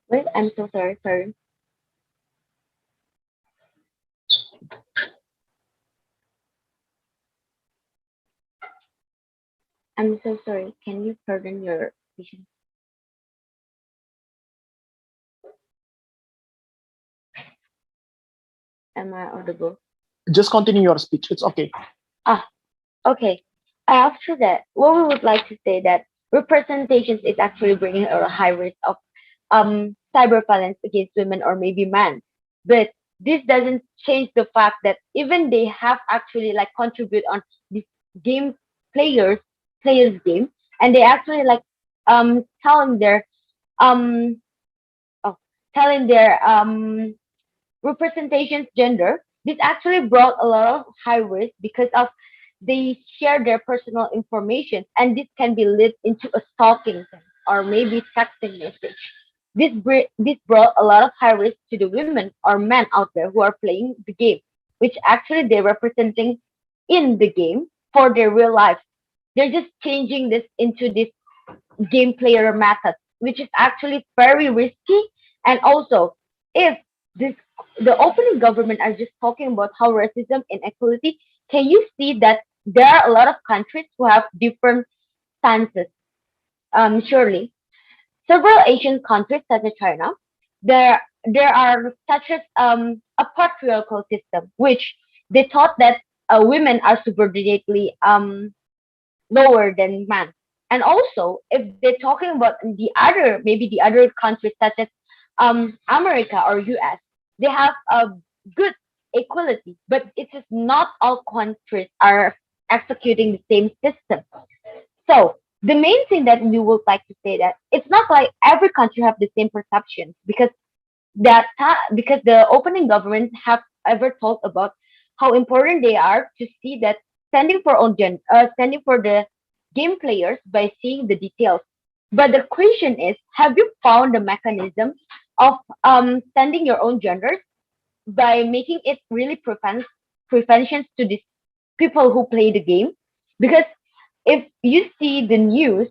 wait, I'm so sorry. I'm so sorry. Can you pardon your vision? Am I audible? Just continue your speech. It's okay. Ah, okay. After that, what we would like to say that representations is actually bringing a high risk of cyber violence against women or maybe men. But this doesn't change the fact that even they have actually like contribute on this game players game, and they actually like telling their um oh, telling their representations gender, this actually brought a lot of high risk because of they share their personal information, and this can be led into a stalking thing or maybe texting message. This brought a lot of high risk to the women or men out there who are playing the game, which actually they're representing in the game for their real life. They're just changing this into this game player method, which is actually very risky. And also, if this the opening government are just talking about how racism and equality, can you see that there are a lot of countries who have different stances? Surely, several Asian countries such as China, there are such as a patriarchal system, which they thought that women are subordinately lower than man. And also, if they're talking about the other, maybe the other countries such as America or US, they have a good equality, but it is not all countries are executing the same system. So the main thing that we would like to say that it's not like every country have the same perception because because the opening government have ever told about how important they are to see that standing for the game players by seeing the details. But the question is, have you found the mechanism of standing your own genders by making it really preventions to these people who play the game? Because if you see the news,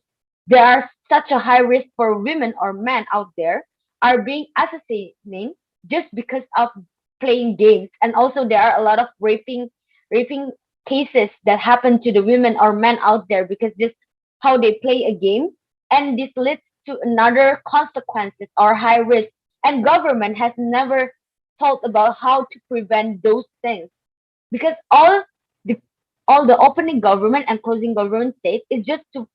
there are such a high risk for women or men out there are being assassinated just because of playing games. And also there are a lot of raping cases that happen to the women or men out there because this how they play a game, and this leads to another consequences or high risk, and government has never thought about how to prevent those things because the all the opening government and closing government state is just to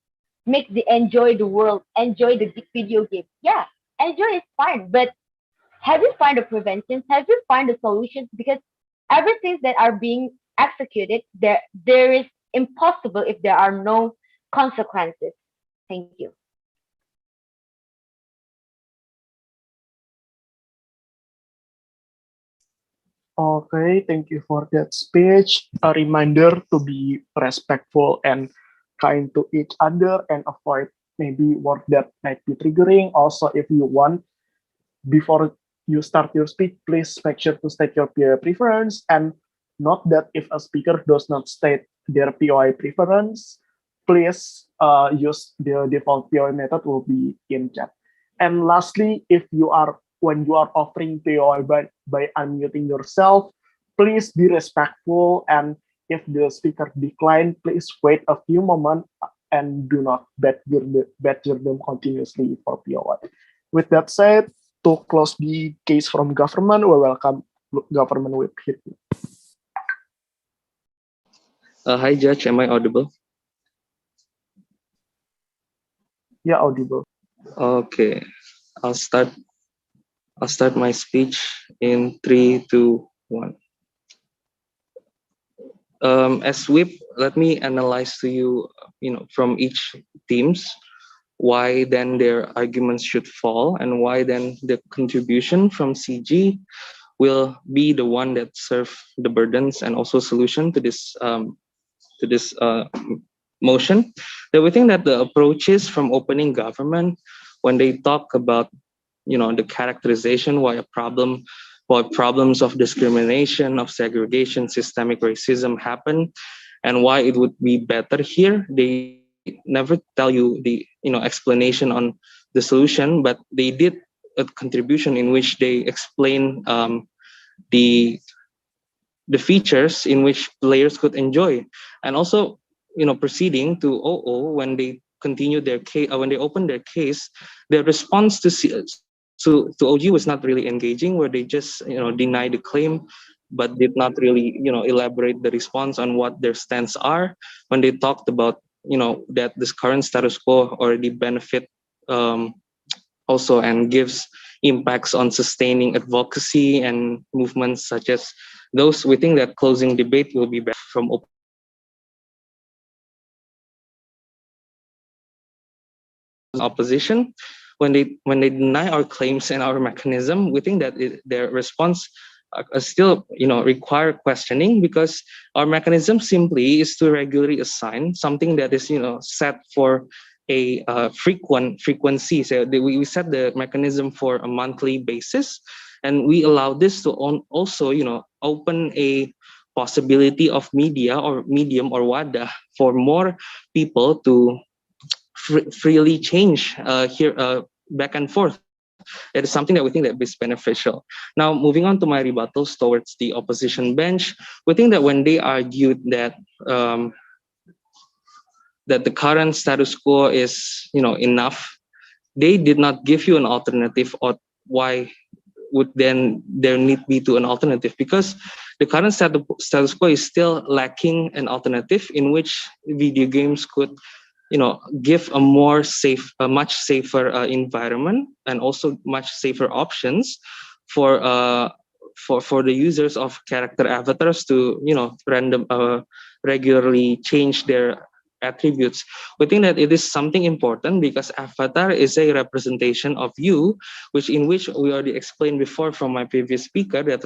make the enjoy the world, enjoy the video game. Yeah, enjoy is fine, but have you find the preventions? Have you find the solutions? Because everything that are being executed, there is impossible if there are no consequences. Thank you. Okay, thank you for that speech. A reminder to be respectful and kind to each other and avoid maybe word that might be triggering. Also, if you want, before you start your speech, please make sure to state your POI preference, and note that if a speaker does not state their POI preference, please use the default POI method will be in chat. And lastly, when you are offering POI by unmuting yourself, please be respectful, and if the speaker decline, please wait a few moments and do not badger them continuously for POI. With that said, to close the case from government, we welcome government with Hitler. Hi, Judge. Am I audible? Yeah, audible. Okay, I'll start my speech in 3, 2, 1. As whip, let me analyze to you, from each teams, why then their arguments should fall, and why then the contribution from CG will be the one that serve the burdens and also solution to this motion. That we think that the approaches from opening government, when they talk about the characterization why problems of discrimination, of segregation, systemic racism happen, and why it would be better here, they never tell you the explanation on the solution, but they did a contribution in which they explain the features in which players could enjoy. And also proceeding to OO, when they continue their case, when they open their case, their response to OG was not really engaging, where they just deny the claim, but did not really elaborate the response on what their stance are. When they talked about that this current status quo already benefit also and gives impacts on sustaining advocacy and movements such as those, we think that closing debate will be better from opposition. When they deny our claims and our mechanism, we think that their response still require questioning, because our mechanism simply is to regularly assign something that is set for a frequency. So we set the mechanism for a monthly basis, and we allow this to also open a possibility of media or medium or WADA for more people to freely change back and forth. It is something that we think that is beneficial. Now, moving on to my rebuttals towards the opposition bench, we think that when they argued that that the current status quo is enough, they did not give you an alternative, or why would then there need be to an alternative, because the current status quo is still lacking an alternative in which video games could give a much safer environment, and also much safer options for the users of character avatars to regularly change their attributes. We think that it is something important, because avatar is a representation of you, which we already explained before from my previous speaker, that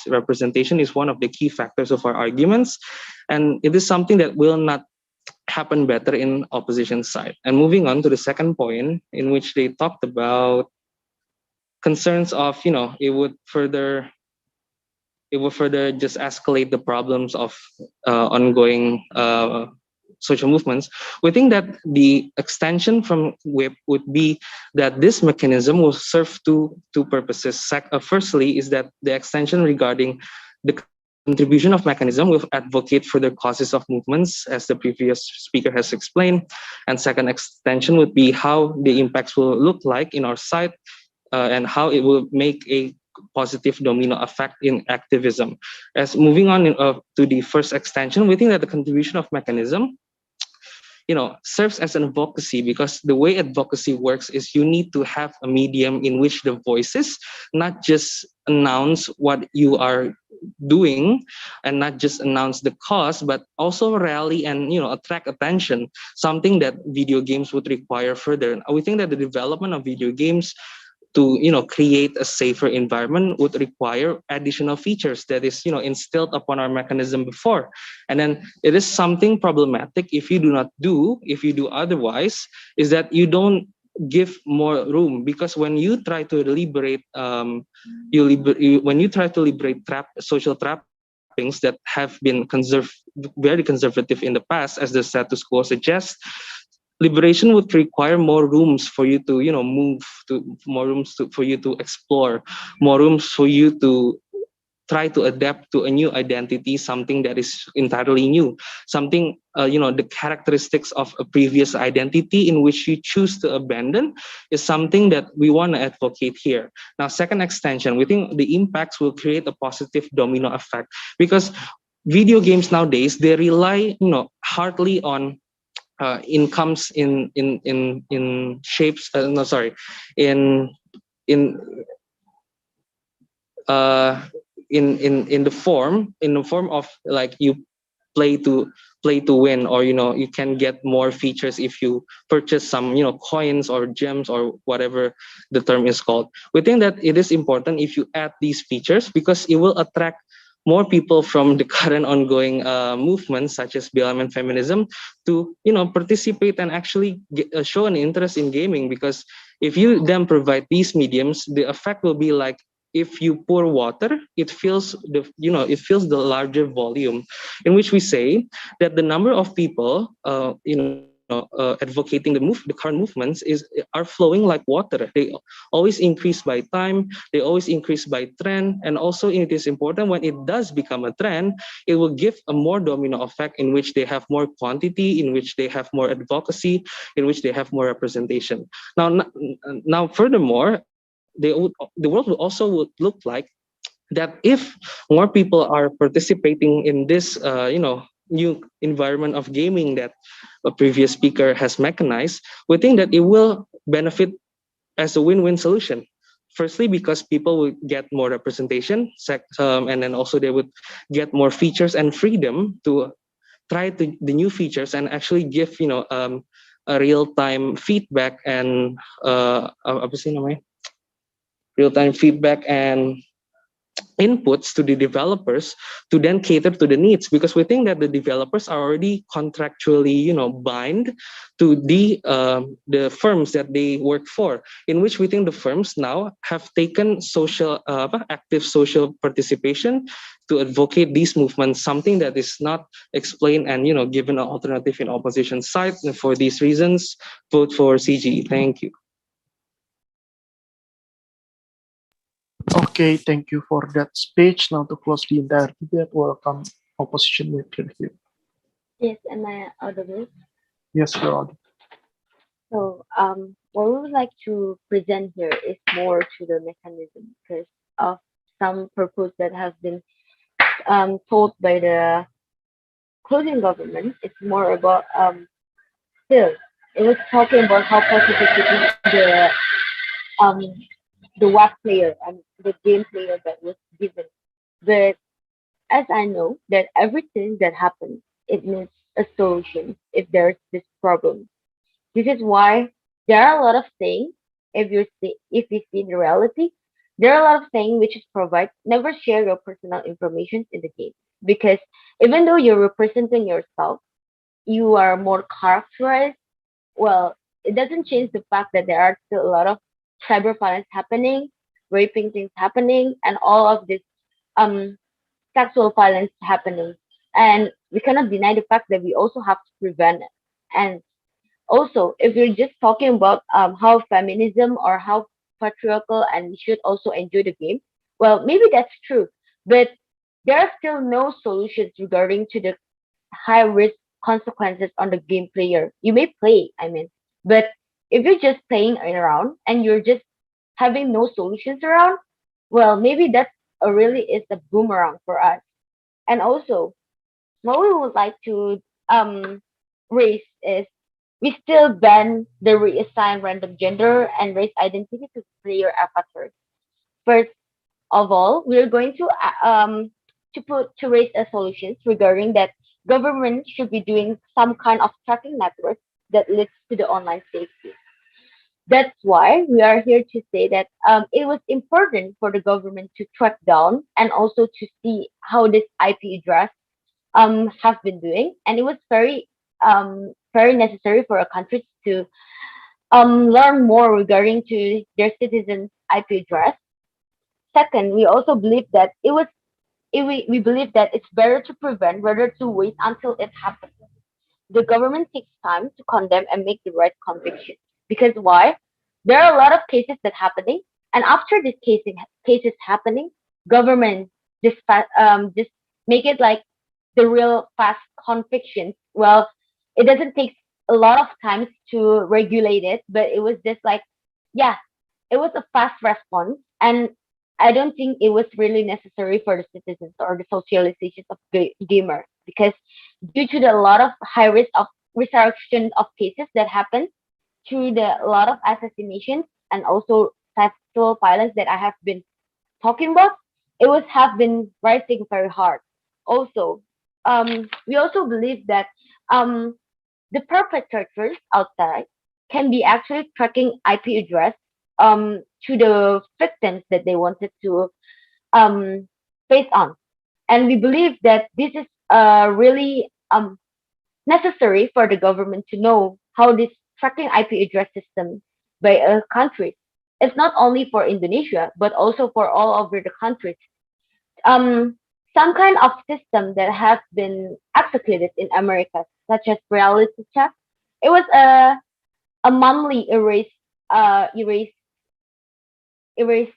representation is one of the key factors of our arguments, and it is something that will not happen better in opposition side. And moving on to the second point, in which they talked about concerns of it would further just escalate the problems of ongoing social movements. We think that the extension from WIP would be that this mechanism will serve two purposes. Firstly is that the extension regarding the contribution of mechanism will advocate for the causes of movements, as the previous speaker has explained. And second extension would be how the impacts will look like in our site, and how it will make a positive domino effect in activism. As moving on to the first extension, we think that the contribution of mechanism serves as an advocacy, because the way advocacy works is you need to have a medium in which the voices not just announce what you are doing and not just announce the cause, but also rally and attract attention, something that video games would require further. We think that the development of video games to create a safer environment would require additional features that is instilled upon our mechanism before. And then it is something problematic if you do otherwise, is that you don't give more room, because when you try to liberate social trappings that have been very conservative in the past, as the status quo suggests, liberation would require more rooms for you to, move, to more rooms for you to explore, more rooms for you to try to adapt to a new identity, something that is entirely new, something, the characteristics of a previous identity in which you choose to abandon is something that we want to advocate here. Now, second extension, we think the impacts will create a positive domino effect, because video games nowadays, they rely, hardly on incomes in shapes, no, sorry, in in uh in the form of, like, you play to play to win, or you can get more features if you purchase some, coins or gems or whatever the term is called. We think that it is important if you add these features, because it will attract more people from the current ongoing movements such as BLM and feminism to, participate and actually show an interest in gaming. Because if you then provide these mediums, the effect will be like, if you pour water, it fills the larger volume, in which we say that the number of people advocating the current movements are flowing like water. They always increase by time, they always increase by trend, and also it is important when it does become a trend, it will give a more domino effect, in which they have more quantity, in which they have more advocacy, in which they have more representation. Now furthermore, the world will also would look like that if more people are participating in this, new environment of gaming that a previous speaker has mechanized. We think that it will benefit as a win-win solution. Firstly, because people will get more representation, and then also they would get more features and freedom to try the new features and actually give, a real-time feedback and apa sih namanya, real-time feedback and inputs to the developers to then cater to the needs, because we think that the developers are already contractually, bind to the firms that they work for, in which we think the firms now have taken social active social participation to advocate these movements, something that is not explained and, given an alternative in opposition side. And for these reasons, vote for CGE. Thank you. Okay, thank you for that speech. Now to close the entire debate, welcome opposition with your view. Yes, am I audible? Yes, you're audible. So, what we would like to present here is more to the mechanism, because of some purpose that has been told by the closing government. It's more about still it was talking about how positive it is um the web player and the game player that was given. But as I know that everything that happens, it needs a solution if there's this problem. This is why there are a lot of things. If you see the reality, there are a lot of things which is provide. Never share your personal information in the game, because even though you're representing yourself, you are more characterized. Well, it doesn't change the fact that there are still a lot of cyber violence happening, raping things happening, and all of this um sexual violence happening. And we cannot deny the fact that we also have to prevent it. And also, if you're just talking about how feminism or how patriarchal and we should also enjoy the game, well, maybe that's true, but there are still no solutions regarding to the high risk consequences on the game player. You may play, I mean, but if you're just playing around and you're just having no solutions around, well, maybe that's a really is a boomerang for us. And also, what we would like to raise is we still ban the reassign random gender and race identity to player avatars. First of all, we are going to raise a solutions regarding that government should be doing some kind of tracking network that leads to the online safety. That's why we are here to say that it was important for the government to track down and also to see how this IP address have been doing, and it was very necessary for a country to learn more regarding to their citizens' IP address. Second, we also believe that we believe that it's better to prevent rather to wait until it happens. the government takes time to condemn and make the right conviction. Because why? There are a lot of cases that happening, and after these cases happening, government just make it like the real fast convictions. Well, it doesn't take a lot of times to regulate it, but it was just like, yeah, it was a fast response, and I don't think it was really necessary for the citizens or the socializations of gamer, because due to the lot of high risk of resurrection of cases that happen through the lot of assassinations and also sexual violence that I have been talking about, it was have been rising very hard. Also, we also believe that um, the perpetrators outside can be actually tracking IP address to the victims that they wanted to um, face on. And we believe that this is really necessary for the government to know how this tracking IP address system by a country. It's not only for Indonesia, but also for all over the countries. Um, some kind of system that has been executed in America, such as reality check. It was a monthly erase erase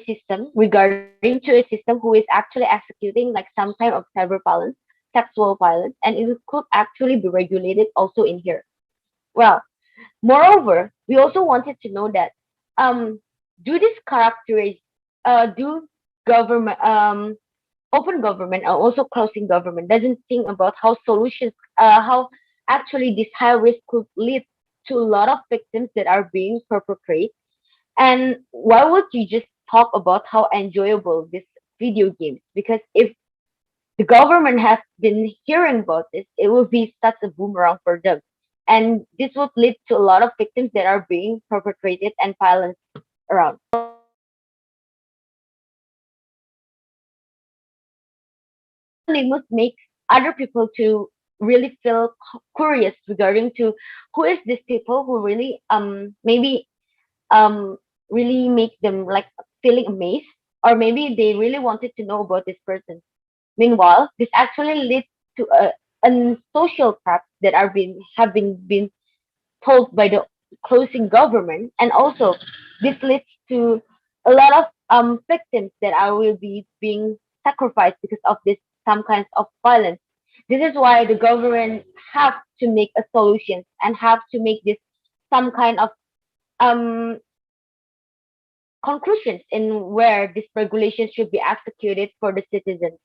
system regarding to a system who is actually executing like some kind of cyber violence, sexual violence, and it could actually be regulated also in here. Well, moreover, we also wanted to know that um, do this characterize do government open government and also closing government doesn't think about how solutions how actually this high risk could lead to a lot of victims that are being perpetrated, and why would you just talk about how enjoyable this video games? Because if the government has been hearing about this, it will be such a boomerang for them. And this would lead to a lot of victims that are being perpetrated and violence around. Anonymous makes other people to really feel curious regarding to who is these people who really maybe um really make them like feeling amazed, or maybe they really wanted to know about this person. Meanwhile, this actually leads to a social traps that are being have been told by the closing government, and also this leads to a lot of victims that are will be being sacrificed because of this some kinds of violence. This is why the government have to make a solution and have to make this some kind of um conclusions in where this regulation should be executed for the citizens.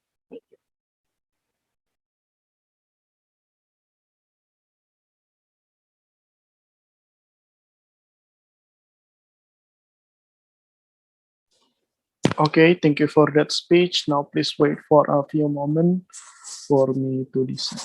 Okay, thank you for that speech. Now please wait for a few moments for me to listen.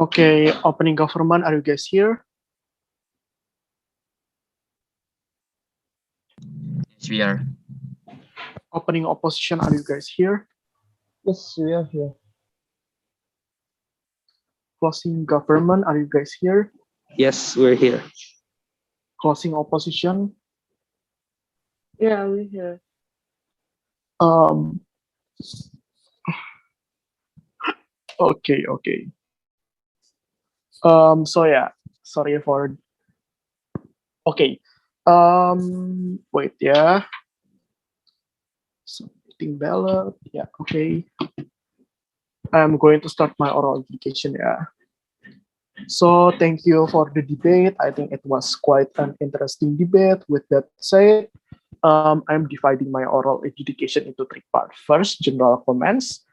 Okay, opening government, are you guys here? Yes, we are. Opening opposition, are you guys here? Yes, we are here. Closing government, are you guys here? Yes, we're here. Closing opposition. Yeah, we're here. Um. Okay. So yeah, sorry for. Okay. Wait, yeah. Submitting ballot. Yeah. Okay. I'm going to start my oral application. Yeah. So thank you for the debate. I think it was quite an interesting debate. With that said, I'm dividing my oral adjudication into three parts. First, general comments.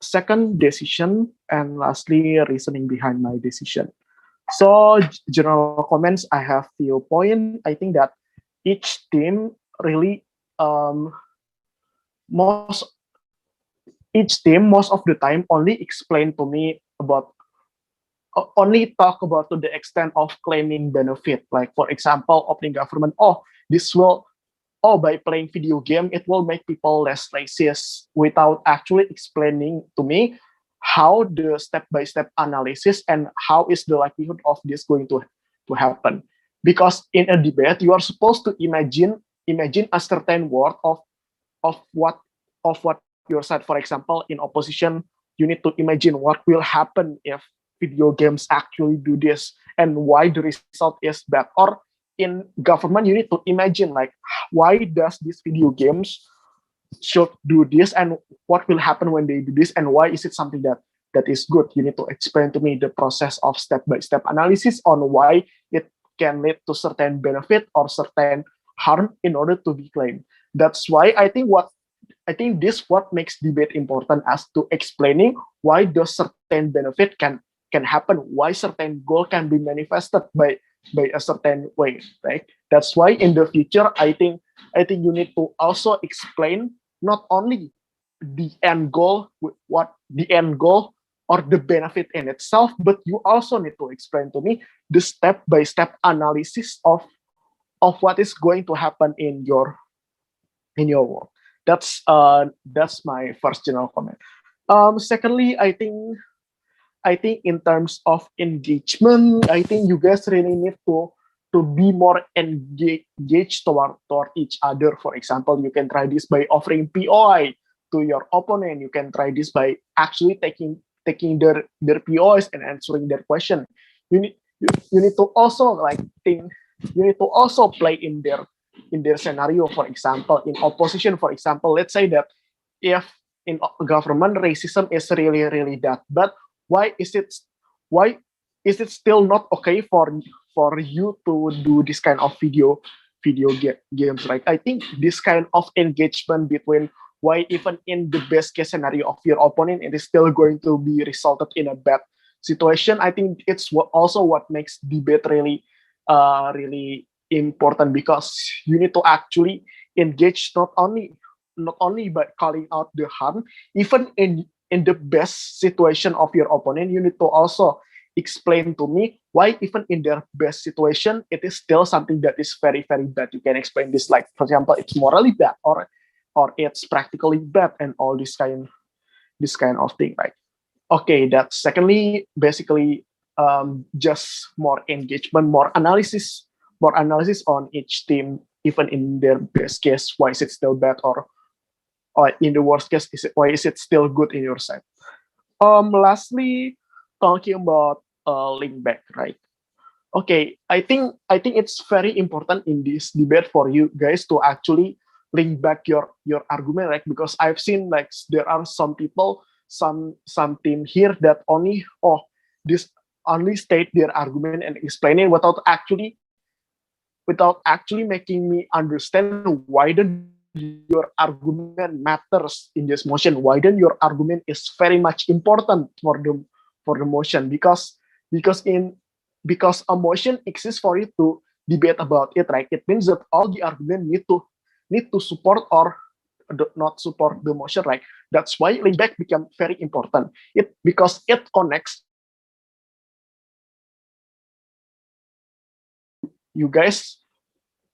Second, decision. And lastly, reasoning behind my decision. So general comments, I have few points. I think that each team really most most of the time only explain to me about only talk about to the extent of claiming benefit. Like for example, opening government. By playing video game, it will make people less racist without actually explaining to me how the step-by-step analysis and how is the likelihood of this going to happen. Because in a debate, you are supposed to imagine a certain word of what your side. For example, in opposition, you need to imagine what will happen if video games actually do this and why the result is bad. Or in government, you need to imagine like why does these video games should do this and what will happen when they do this and why is it something that is good. You need to explain to me the process of step-by-step analysis on why it can lead to certain benefit or certain harm in order to be claimed. That's why I think this what makes debate important as to explaining why the certain benefit can happen, why certain goal can be manifested by a certain way, right? That's why in the future, I think you need to also explain not only the end goal, what the end goal or the benefit in itself, but you also need to explain to me the step-by-step analysis of what is going to happen in your work. That's my first general comment. Secondly, I think in terms of engagement, I think you guys really need to be more engaged toward each other. For example, you can try this by offering POI to your opponent. You can try this by actually taking their POIs and answering their question. You need to also think. You need to also play in their scenario. For example, in opposition, for example, let's say that if in government racism is really that bad, why is it still not okay for you to do this kind of games, right? I think this kind of engagement between why even in the best case scenario of your opponent it is still going to be resulted in a bad situation. I think it's also what makes debate really important, because you need to actually engage not only by calling out the harm, even in the best situation of your opponent, you need to also explain to me why even in their best situation it is still something that is very bad. You can explain this, like for example, it's morally bad or it's practically bad and all this kind of thing, right? Okay, that's secondly basically just more engagement, more analysis on each team, even in their best case, why is it still bad, or in the worst case, why is it still good in your side? Lastly, talking about link back, right? Okay, I think it's very important in this debate for you guys to actually link back your argument, right? Because I've seen like there are some people, some team here that this only state their argument and explain it without actually making me understand why then your argument matters in this motion, why then your argument is very much important for the motion, because in because a motion exists for you to debate about it, right? It means that all the argument need to support or not support the motion, right? That's why link back become very important. It because it connects you guys,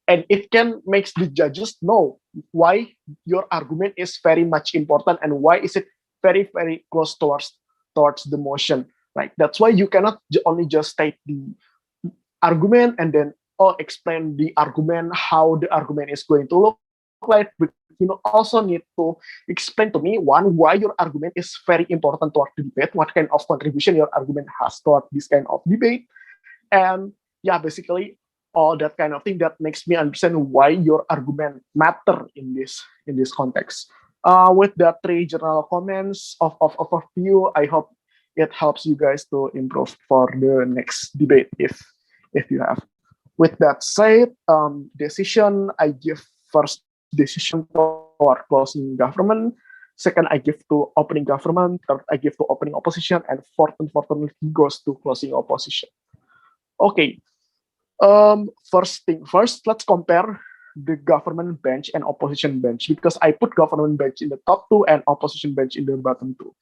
and it can makes the judges know why your argument is very much important and why is it very very close towards the motion. Like that's why you cannot only just state the argument and then explain the argument, how the argument is going to look like, but also need to explain to me why your argument is very important toward the debate, what kind of contribution your argument has toward this kind of debate. And yeah, basically all that kind of thing that makes me understand why your argument matter in this context. With that three general comments of overview, I hope it helps you guys to improve for the next debate if you have. With that said, decision I give first decision toward closing government. Second, I give to opening government. Third, I give to opening opposition. And fourth, unfortunately, goes to closing opposition. Okay. First thing first, let's compare the government bench and opposition bench because I put government bench in the top two and opposition bench in the bottom two.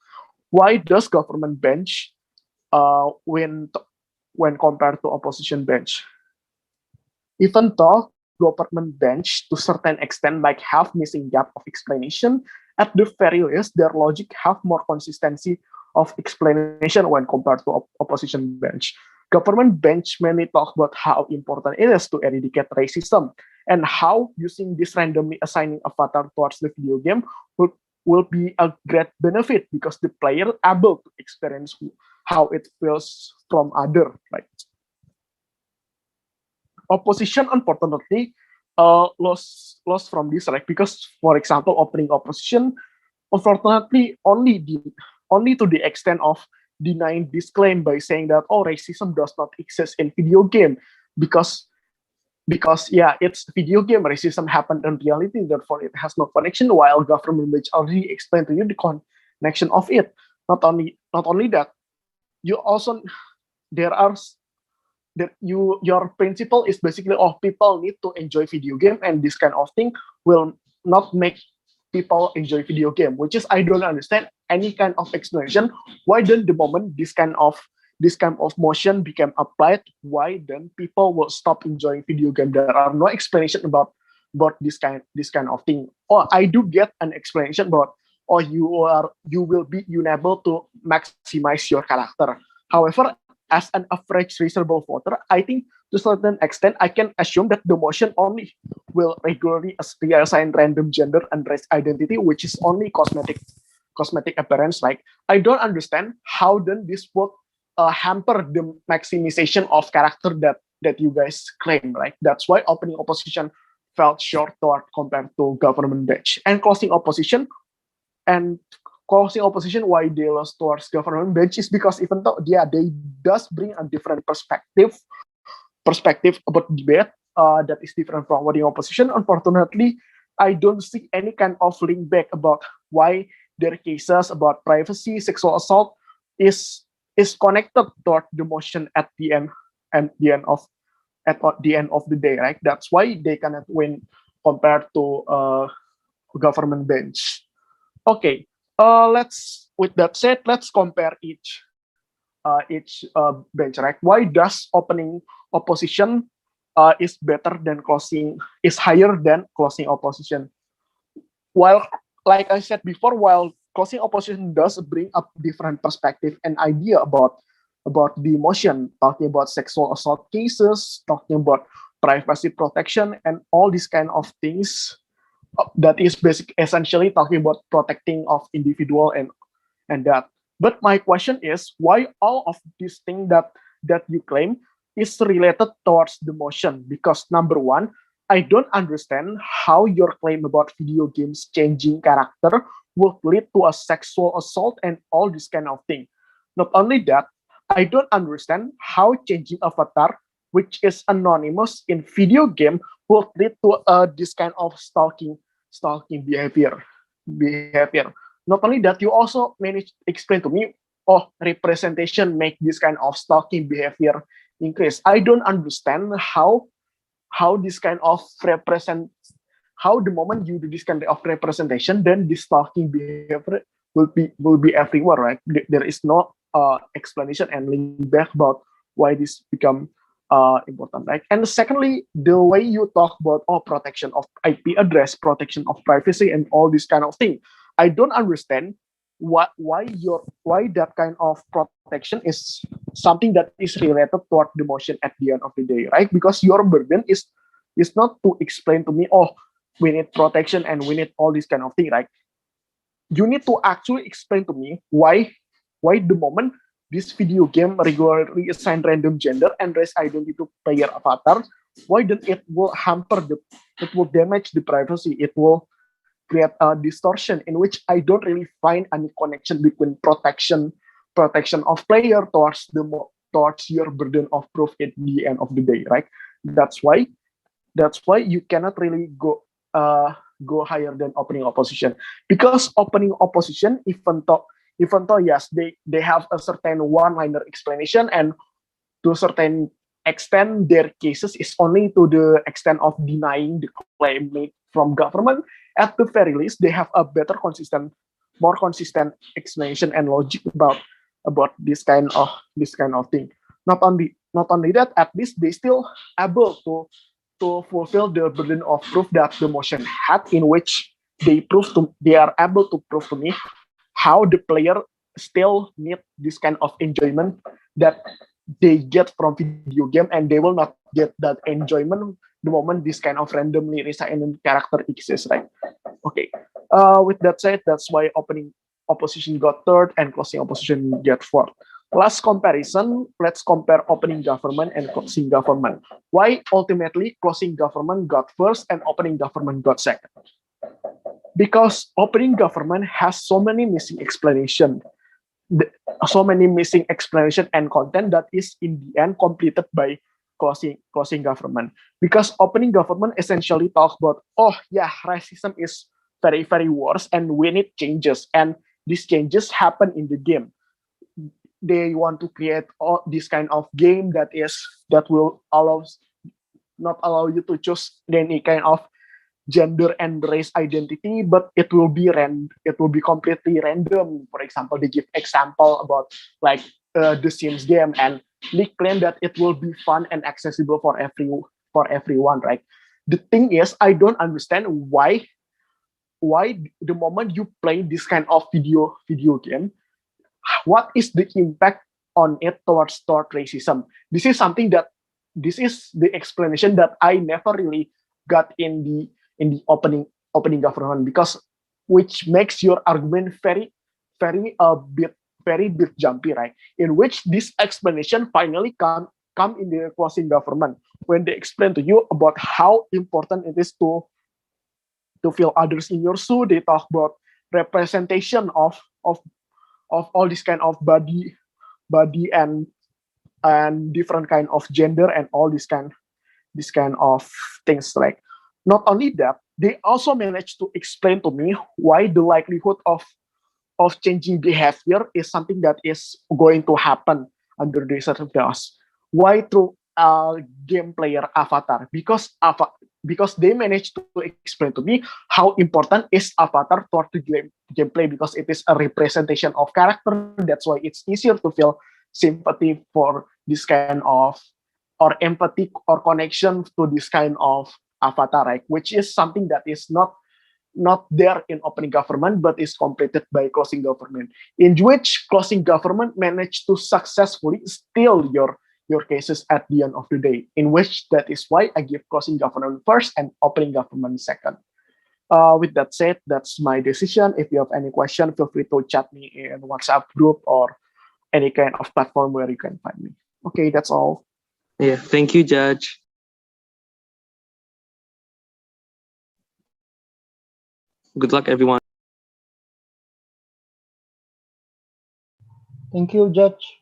Why does government bench when compared to opposition bench? Even though government bench to certain extent might have missing gap of explanation, at the very least their logic have more consistency of explanation when compared to opposition bench. Government bench mainly talk about how important it is to eradicate racism and how using this randomly assigning avatar towards the video game will be a great benefit because the player able to experience how it feels from other. Right? Opposition, unfortunately, lost from this, right? Because, for example, opening opposition, unfortunately, only to the extent of denying this claim by saying that racism does not exist in video game because yeah, it's video game, racism happened in reality, therefore it has no connection, while government which already explained to you the connection of it. Not only that, you also your principle is basically people need to enjoy video game, and this kind of thing will not make people enjoy video game, which is I don't understand any kind of explanation. Why then the moment this kind of motion became applied, why then people will stop enjoying video game? There are no explanation about this kind of thing. Or I do get an explanation about you will be unable to maximize your character. However, as an average reasonable voter, I think to a certain extent I can assume that the motion only will regularly reassign random gender and race identity, which is only cosmetic appearance. Like I don't understand how then this would hamper the maximization of character that you guys claim. Right? That's why opening opposition felt short toward compared to government bench and closing opposition. And closing opposition, why they lost towards government bench is because even though they does bring a different perspective about debate that is different from voting opposition. Unfortunately, I don't see any kind of link back about why their cases about privacy, sexual assault is connected toward the motion at the end the end of the day, right? That's why they cannot win compared to government bench. Okay, with that said, let's compare each bench, right? Why does opening opposition is better than closing, is higher than closing opposition? While, like I said before, while closing opposition does bring up different perspective and idea about the motion, talking about sexual assault cases, talking about privacy protection, and all these kind of things. That is essentially talking about protecting of individual and that. But my question is, why all of these things that you claim is related towards the motion? Because number one, I don't understand how your claim about video games changing character will lead to a sexual assault and all this kind of thing. Not only that, I don't understand how changing avatar, which is anonymous in video game, will lead to this kind of stalking behavior. Not only that, you also managed to explain to me, representation make this kind of stalking behavior increase. I don't understand how this kind of how the moment you do this kind of representation, then this stalking behavior will be everywhere, right? There is no explanation and link back about why this become important, right? And secondly, the way you talk about protection of IP address, protection of privacy, and all this kind of thing, I don't understand why that kind of protection is something that is related toward the motion at the end of the day, right? Because your burden is not to explain to me, oh, we need protection and we need all this kind of thing, right? You need to actually explain to me why the moment this video game regularly assign random gender and race identity to player avatar, why then it will it will damage the privacy, it will create a distortion in which I don't really find any connection between protection of player towards your burden of proof at the end of the day, right? That's why you cannot really go higher than opening opposition, because opening opposition, even though yes, they have a certain one-liner explanation, and to a certain extent their cases is only to the extent of denying the claim made from government. At the very least, they have a more consistent explanation and logic about this kind of thing. Not only that, at least they still able to fulfill the burden of proof that the motion had, in which they are able to prove to me how the player still need this kind of enjoyment that they get from video game, and they will not get that enjoyment the moment this kind of randomly reassigned character exists, right? Okay. With that said, that's why opening opposition got third and closing opposition get fourth. Last comparison, let's compare opening government and closing government. Why ultimately closing government got first and opening government got second? Because opening government has so many missing explanation, and content that is in the end completed by closing government. Because opening government essentially talk about, oh yeah, racism is very very worse and we need changes, and these changes happen in the game. They want to create all this kind of game that will not allow you to choose any kind of gender and race identity, but it will be completely random. For example, they give example about like the Sims game, and they claim that it will be fun and accessible for everyone, right? The thing is, I don't understand why the moment you play this kind of video game, what is the impact on it toward racism? This is the explanation that I never really got in the opening government, because which makes your argument very bit jumpy, right? In which this explanation finally come in the closing government, when they explain to you about how important it is to feel others in your shoe. They talk about representation of all this kind of body and different kind of gender and all this kind of things. Like, not only that, they also managed to explain to me why the likelihood of changing behavior is something that is going to happen under the circumstances. Why through game player avatar? Because they managed to explain to me how important is avatar toward the gameplay, because it is a representation of character. That's why it's easier to feel sympathy for this kind of, or empathy or connection to this kind of avatar, right? Which is something that is not there in opening government, but is completed by closing government, in which closing government managed to successfully steal your cases at the end of the day, in which that is why I give closing government first and opening government second. With that said, that's my decision. If you have any question, feel free to chat me in WhatsApp group or any kind of platform where you can find me. Okay, that's all. Yeah, thank you, Judge. Good luck, everyone. Thank you, Judge.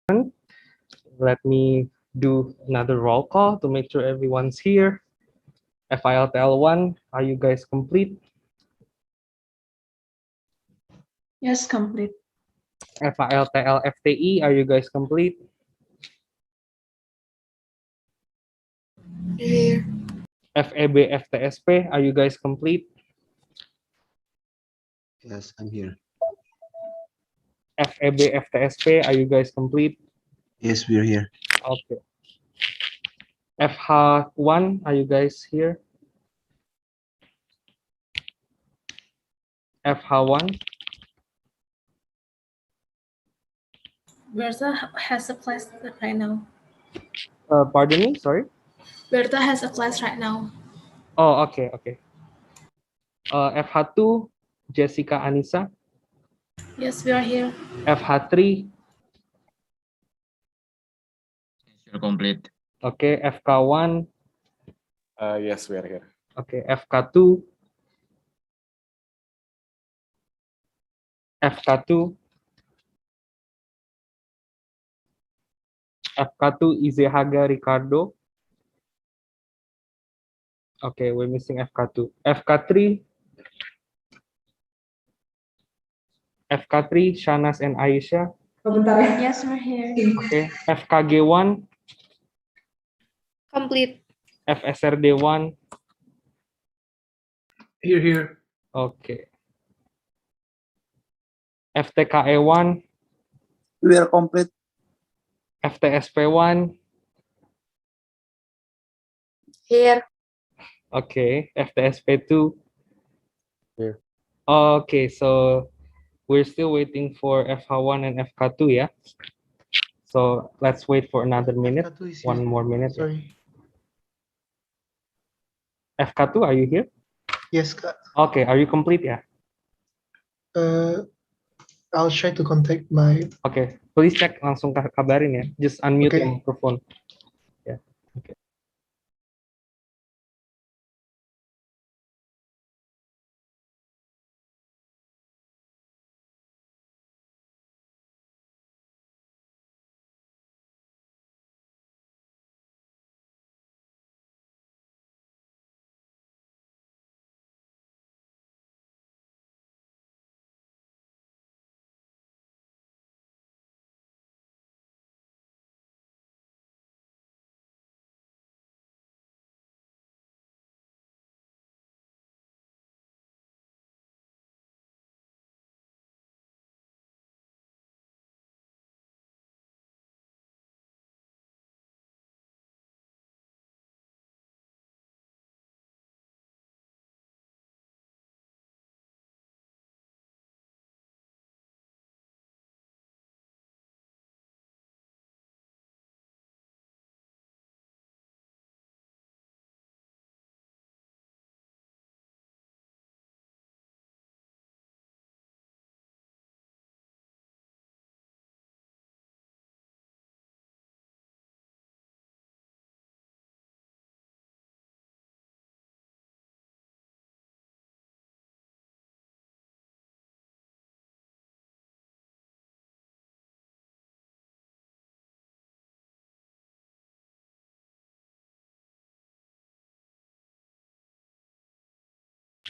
Let me do another roll call to make sure everyone's here. FILTL1, are you guys complete? Yes, complete. FILTL-FTE, are you guys complete? Here. FEB-FTSP, are you guys complete? Yes, I'm here. FEB-FTSP, are you guys complete? Yes, we're here. Okay. FH1, are you guys here? FH1? Bertha has a class right now. Pardon me, sorry? Bertha has a class right now. Oh, okay, okay. FH2, Jessica Anissa. Yes, we are here. FH3. You're complete. Okay, FK1. Yes, we are here. Okay, FK2. FK2. FK2, Izehaga Ricardo. Okay, we're missing FK2. FK3. FK3, Shanas and Aisha. Yes, we're here. Okay, FKG1. Complete. FSRD1. Here. Okay. FTKE1. We are complete. FTSP1. Here. Okay, FTSP2. Here. Okay, so we're still waiting for FH1 and FK2, yeah? So let's wait for another minute. One more minute. Sorry. FK2, are you here? Yes, Kak. Okay, are you complete, yeah? I'll try to contact my. Okay, please check, langsung kabarin ya. Just unmute Okay. your microphone. Yeah. Okay.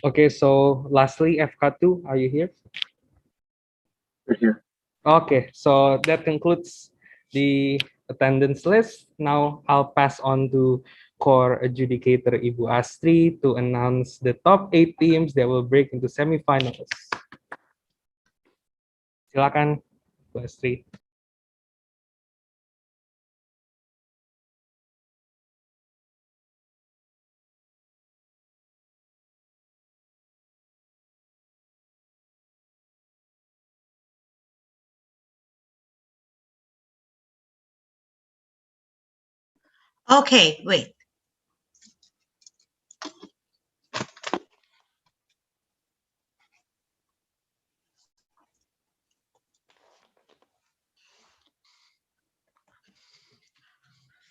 Okay, so lastly, FK2, are you here? We're here. Okay, so that concludes the attendance list. Now I'll pass on to core adjudicator Ibu Astri to announce the top 8 teams that will break into semifinals. Silakan, Bu Astri. Okay, wait.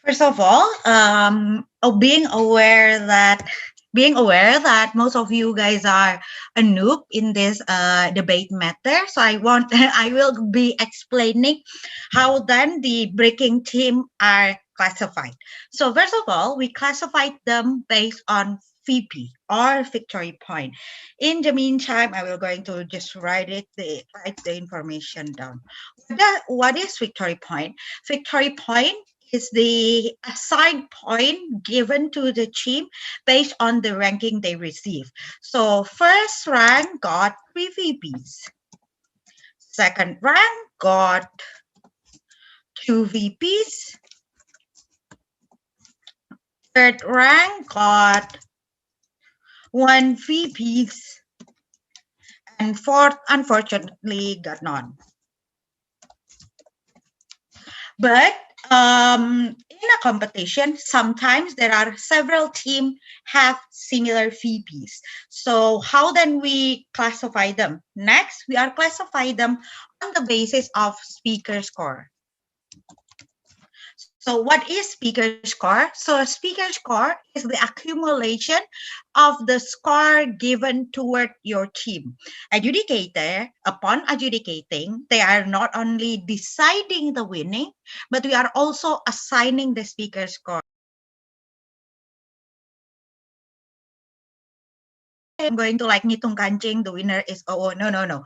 First of all, being aware that being aware that most of you guys are a noob in this debate matter, so I will be explaining how then the breaking team are classified. So first of all, we classified them based on VP or victory point. In the meantime, I will going to just write the information down. What is victory point? Victory point is the assigned point given to the team based on the ranking they receive. So first rank got 3 VPs. Second rank got 2 VPs. Third rank got 1 VPs. And fourth, unfortunately, got none. But in a competition, sometimes there are several teams have similar VPs. So how then we classify them? Next, we are classify them on the basis of speaker score. So what is speaker score? So speaker score is the accumulation of the score given toward your team. Adjudicator, upon adjudicating, they are not only deciding the winning, but we are also assigning the speaker score. I'm going to like ngitung kancing, the winner is, oh, no.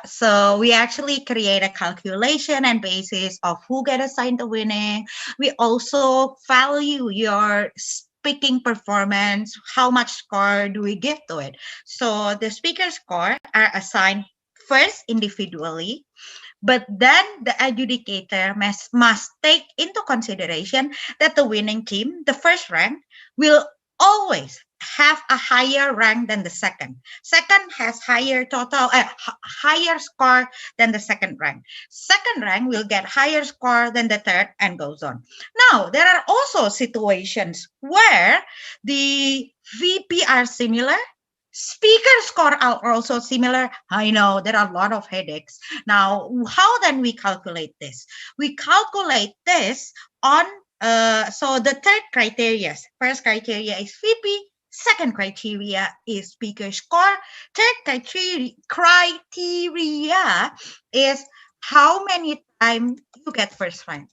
So we actually create a calculation and basis of who get assigned the winning. We also value your speaking performance. How much score do we give to it? So the speaker score are assigned first individually, but then the adjudicator must take into consideration that the winning team, the first rank, will always have a higher rank than the second. Second has higher higher score than the second rank. Second rank will get higher score than the third and goes on. Now, there are also situations where the VP are similar. Speaker score are also similar. I know there are a lot of headaches. Now, how then we calculate this? We calculate this on, so the third criteria, first criteria is VP, second criteria is speaker score, third criteria is how many times you get first rank.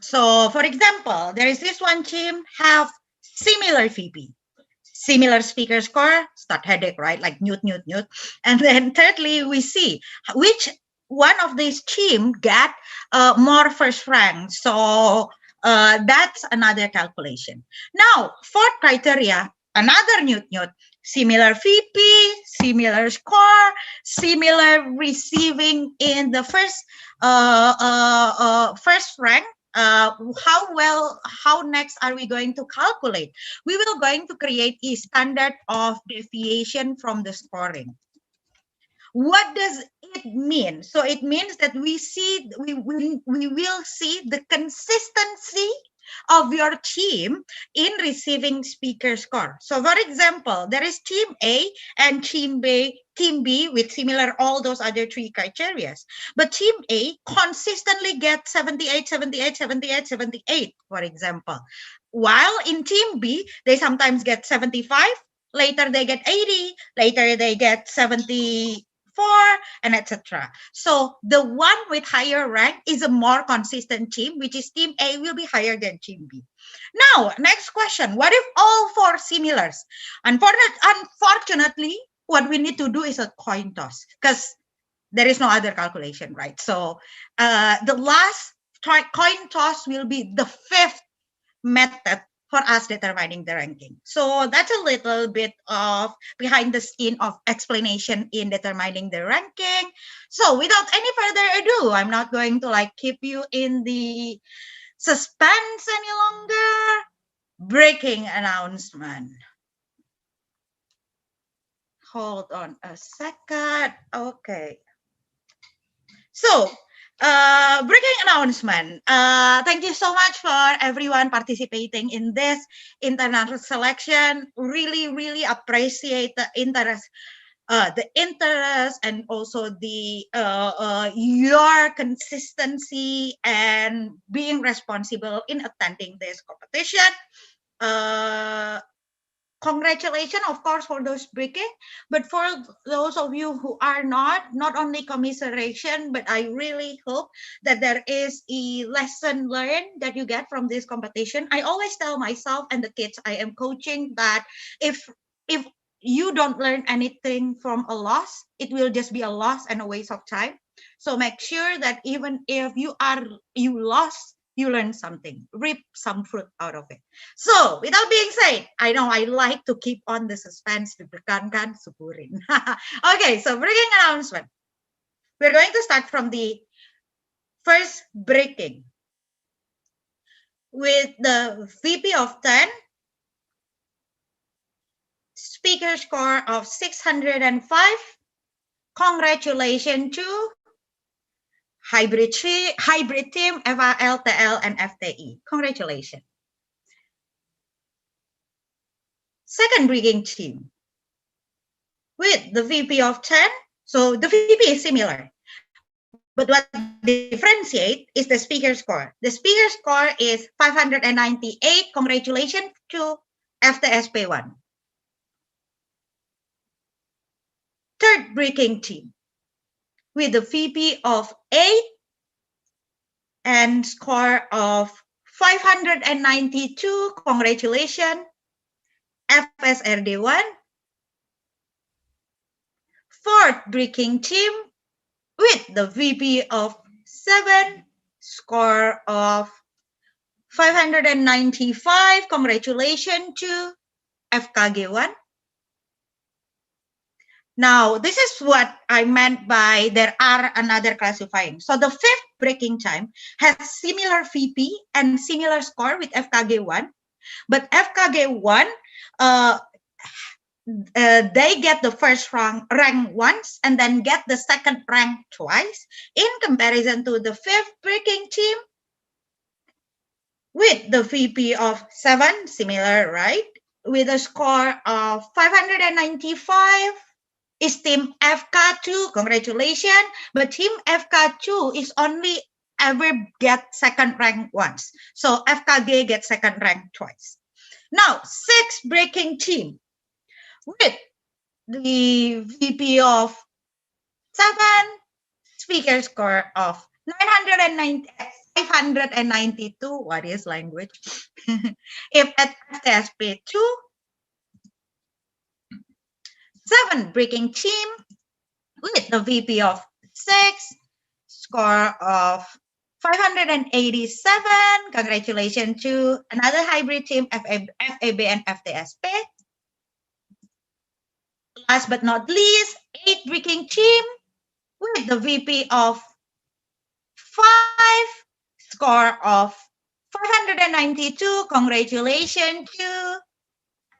So, for example, there is this one team have similar VP, similar speaker score, start headache, right? Like newt. And then thirdly, we see which one of these team get more first rank. So that's another calculation. Now, fourth criteria, another newt, similar VP, similar score, similar receiving in the first rank. How next are we going to calculate? We will going to create a standard of deviation from the scoring. What does it mean? So it means that we will see the consistency of your team in receiving speaker score. So for example, there is team A and team B with similar all those other three criteria. But team A consistently gets 78, for example. While in team B, they sometimes get 75, later they get 80, later they get 74, and etc. So the one with higher rank is a more consistent team, which is team A will be higher than team B. Now, next question. What if all four similars? Unfortunately, what we need to do is a coin toss because there is no other calculation, right? So the last coin toss will be the fifth method for us determining the ranking. So that's a little bit of behind the scene of explanation in determining the ranking. So without any further ado, I'm not going to like keep you in the suspense any longer. Breaking announcement. Hold on a second. Okay. So breaking announcement. Thank you so much for everyone participating in this international selection. Really appreciate the interest the interest and also the your consistency and being responsible in attending this competition. Congratulations, of course, for those breaking, but for those of you who are not only commiseration, but I really hope that there is a lesson learned that you get from this competition. I always tell myself and the kids I am coaching that if you don't learn anything from a loss, it will just be a loss and a waste of time. So make sure that even if you lost, you learn something, reap some fruit out of it. So without being said, I know I like to keep on the suspense, deg-degan, syukurin. Okay, so breaking announcement. We're going to start from the first breaking with the VP of 10, speaker score of 605. Congratulations to hybrid team, EVA, LTL, and FTI. Congratulations. Second breaking team with the VP of 10. So the VP is similar, but what differentiates is the speaker score. The speaker score is 598. Congratulations to FTSP1. Third breaking team with the VP of 8 and score of 592. Congratulations, FSRD1. Fourth breaking team with the VP of 7, score of 595. Congratulations to FKG1. Now, this is what I meant by there are another classifying. So the fifth breaking time has similar VP and similar score with FKG1, but FKG1, they get the first rank once and then get the second rank twice in comparison to the fifth breaking team with the VP of 7, similar, right? With a score of 595 is team FK2. Congratulations. But team FK2 is only ever get second rank once. So FKG gets second rank twice. Now, sixth breaking team with the VP of 7, speaker score of 592. What is language? If at FTSP2, 7 breaking team with the VP of 6, score of 587. Congratulations to another hybrid team, FAB and FTSP. Last but not least, 8 breaking team with the VP of 5, score of 592. Congratulations to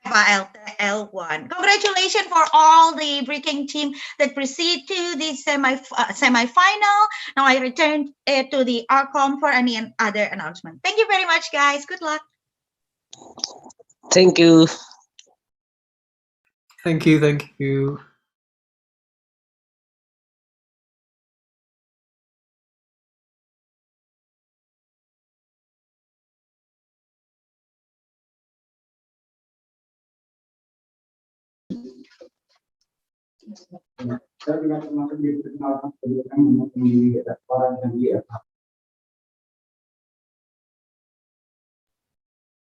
LTL1. Congratulations for all the breaking team that proceed to the semi-final. Now I return to the ARCOM for any other announcement. Thank you very much, guys. Good luck. Thank you. Thank you. Thank you.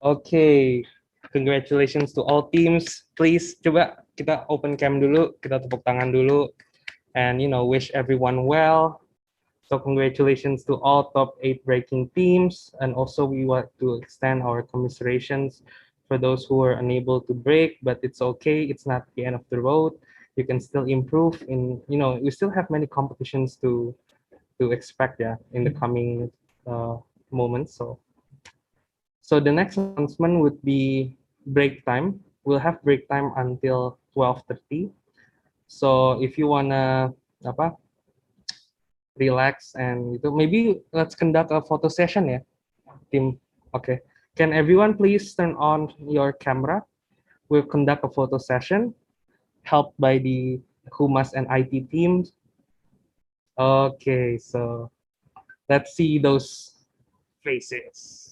Okay, congratulations to all teams. Please coba kita open cam dulu, kita tepuk tangan dulu, and wish everyone well. So congratulations to all top 8 breaking teams, and also we want to extend our commiserations for those who are unable to break, but it's okay. It's not the end of the road. You can still improve in, we still have many competitions to expect, in the coming moments. So the next announcement would be break time. We'll have break time until 12:30. So if you wanna relax and maybe let's conduct a photo session, team. Okay. Can everyone please turn on your camera? We'll conduct a photo session helped by the Humas and IT teams. Okay, so let's see those faces.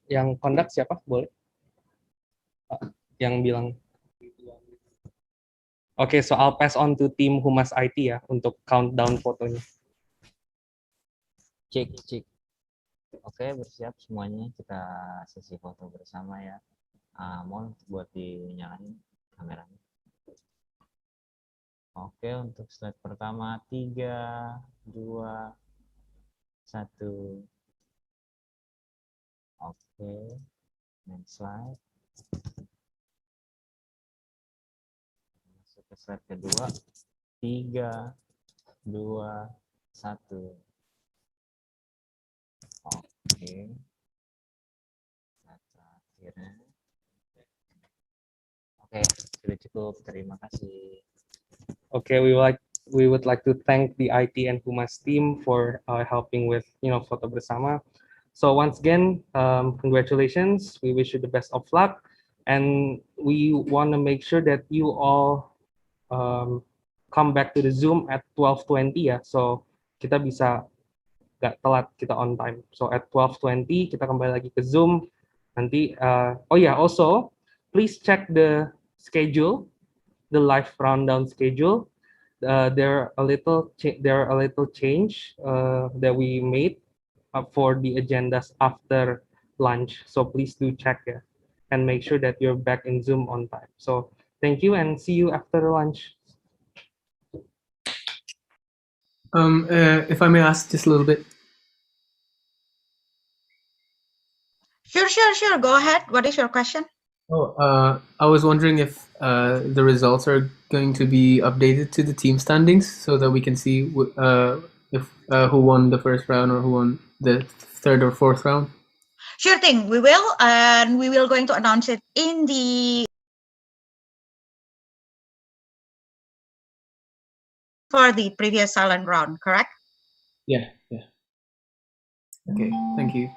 Yang conduct siapa? Boleh? Yang bilang. Oke, so I'll pass on to tim Humas IT ya untuk countdown fotonya. Cek. Oke, bersiap semuanya. Kita sesi foto bersama ya. Mohon buat dinyalain kameranya. Oke, untuk slide pertama 3, 2, 1. Oke, next slide. Masuk ke slide kedua. 3, 2, 1. Oke. Akhirnya. Oke, sudah cukup. Terima kasih. Okay, we would like to thank the IT and Humas team for helping with foto bersama. So once again, congratulations. We wish you the best of luck, and we want to make sure that you all come back to the Zoom at 12:20 ya. So kita bisa nggak telat, kita on time. So at 12:20 kita kembali lagi ke Zoom. Nanti, oh yeah, also please check the schedule, the live rundown schedule. There are a little change that we made for the agendas after lunch. So please do check it and make sure that you're back in Zoom on time. So thank you and see you after lunch. If I may ask just a little bit. Sure. Go ahead. What is your question? I was wondering if the results are going to be updated to the team standings so that we can see if who won the first round or who won the third or fourth round. Sure thing, we will, and we will going to announce it in the for the previous silent round, correct? Yeah. Okay, thank you.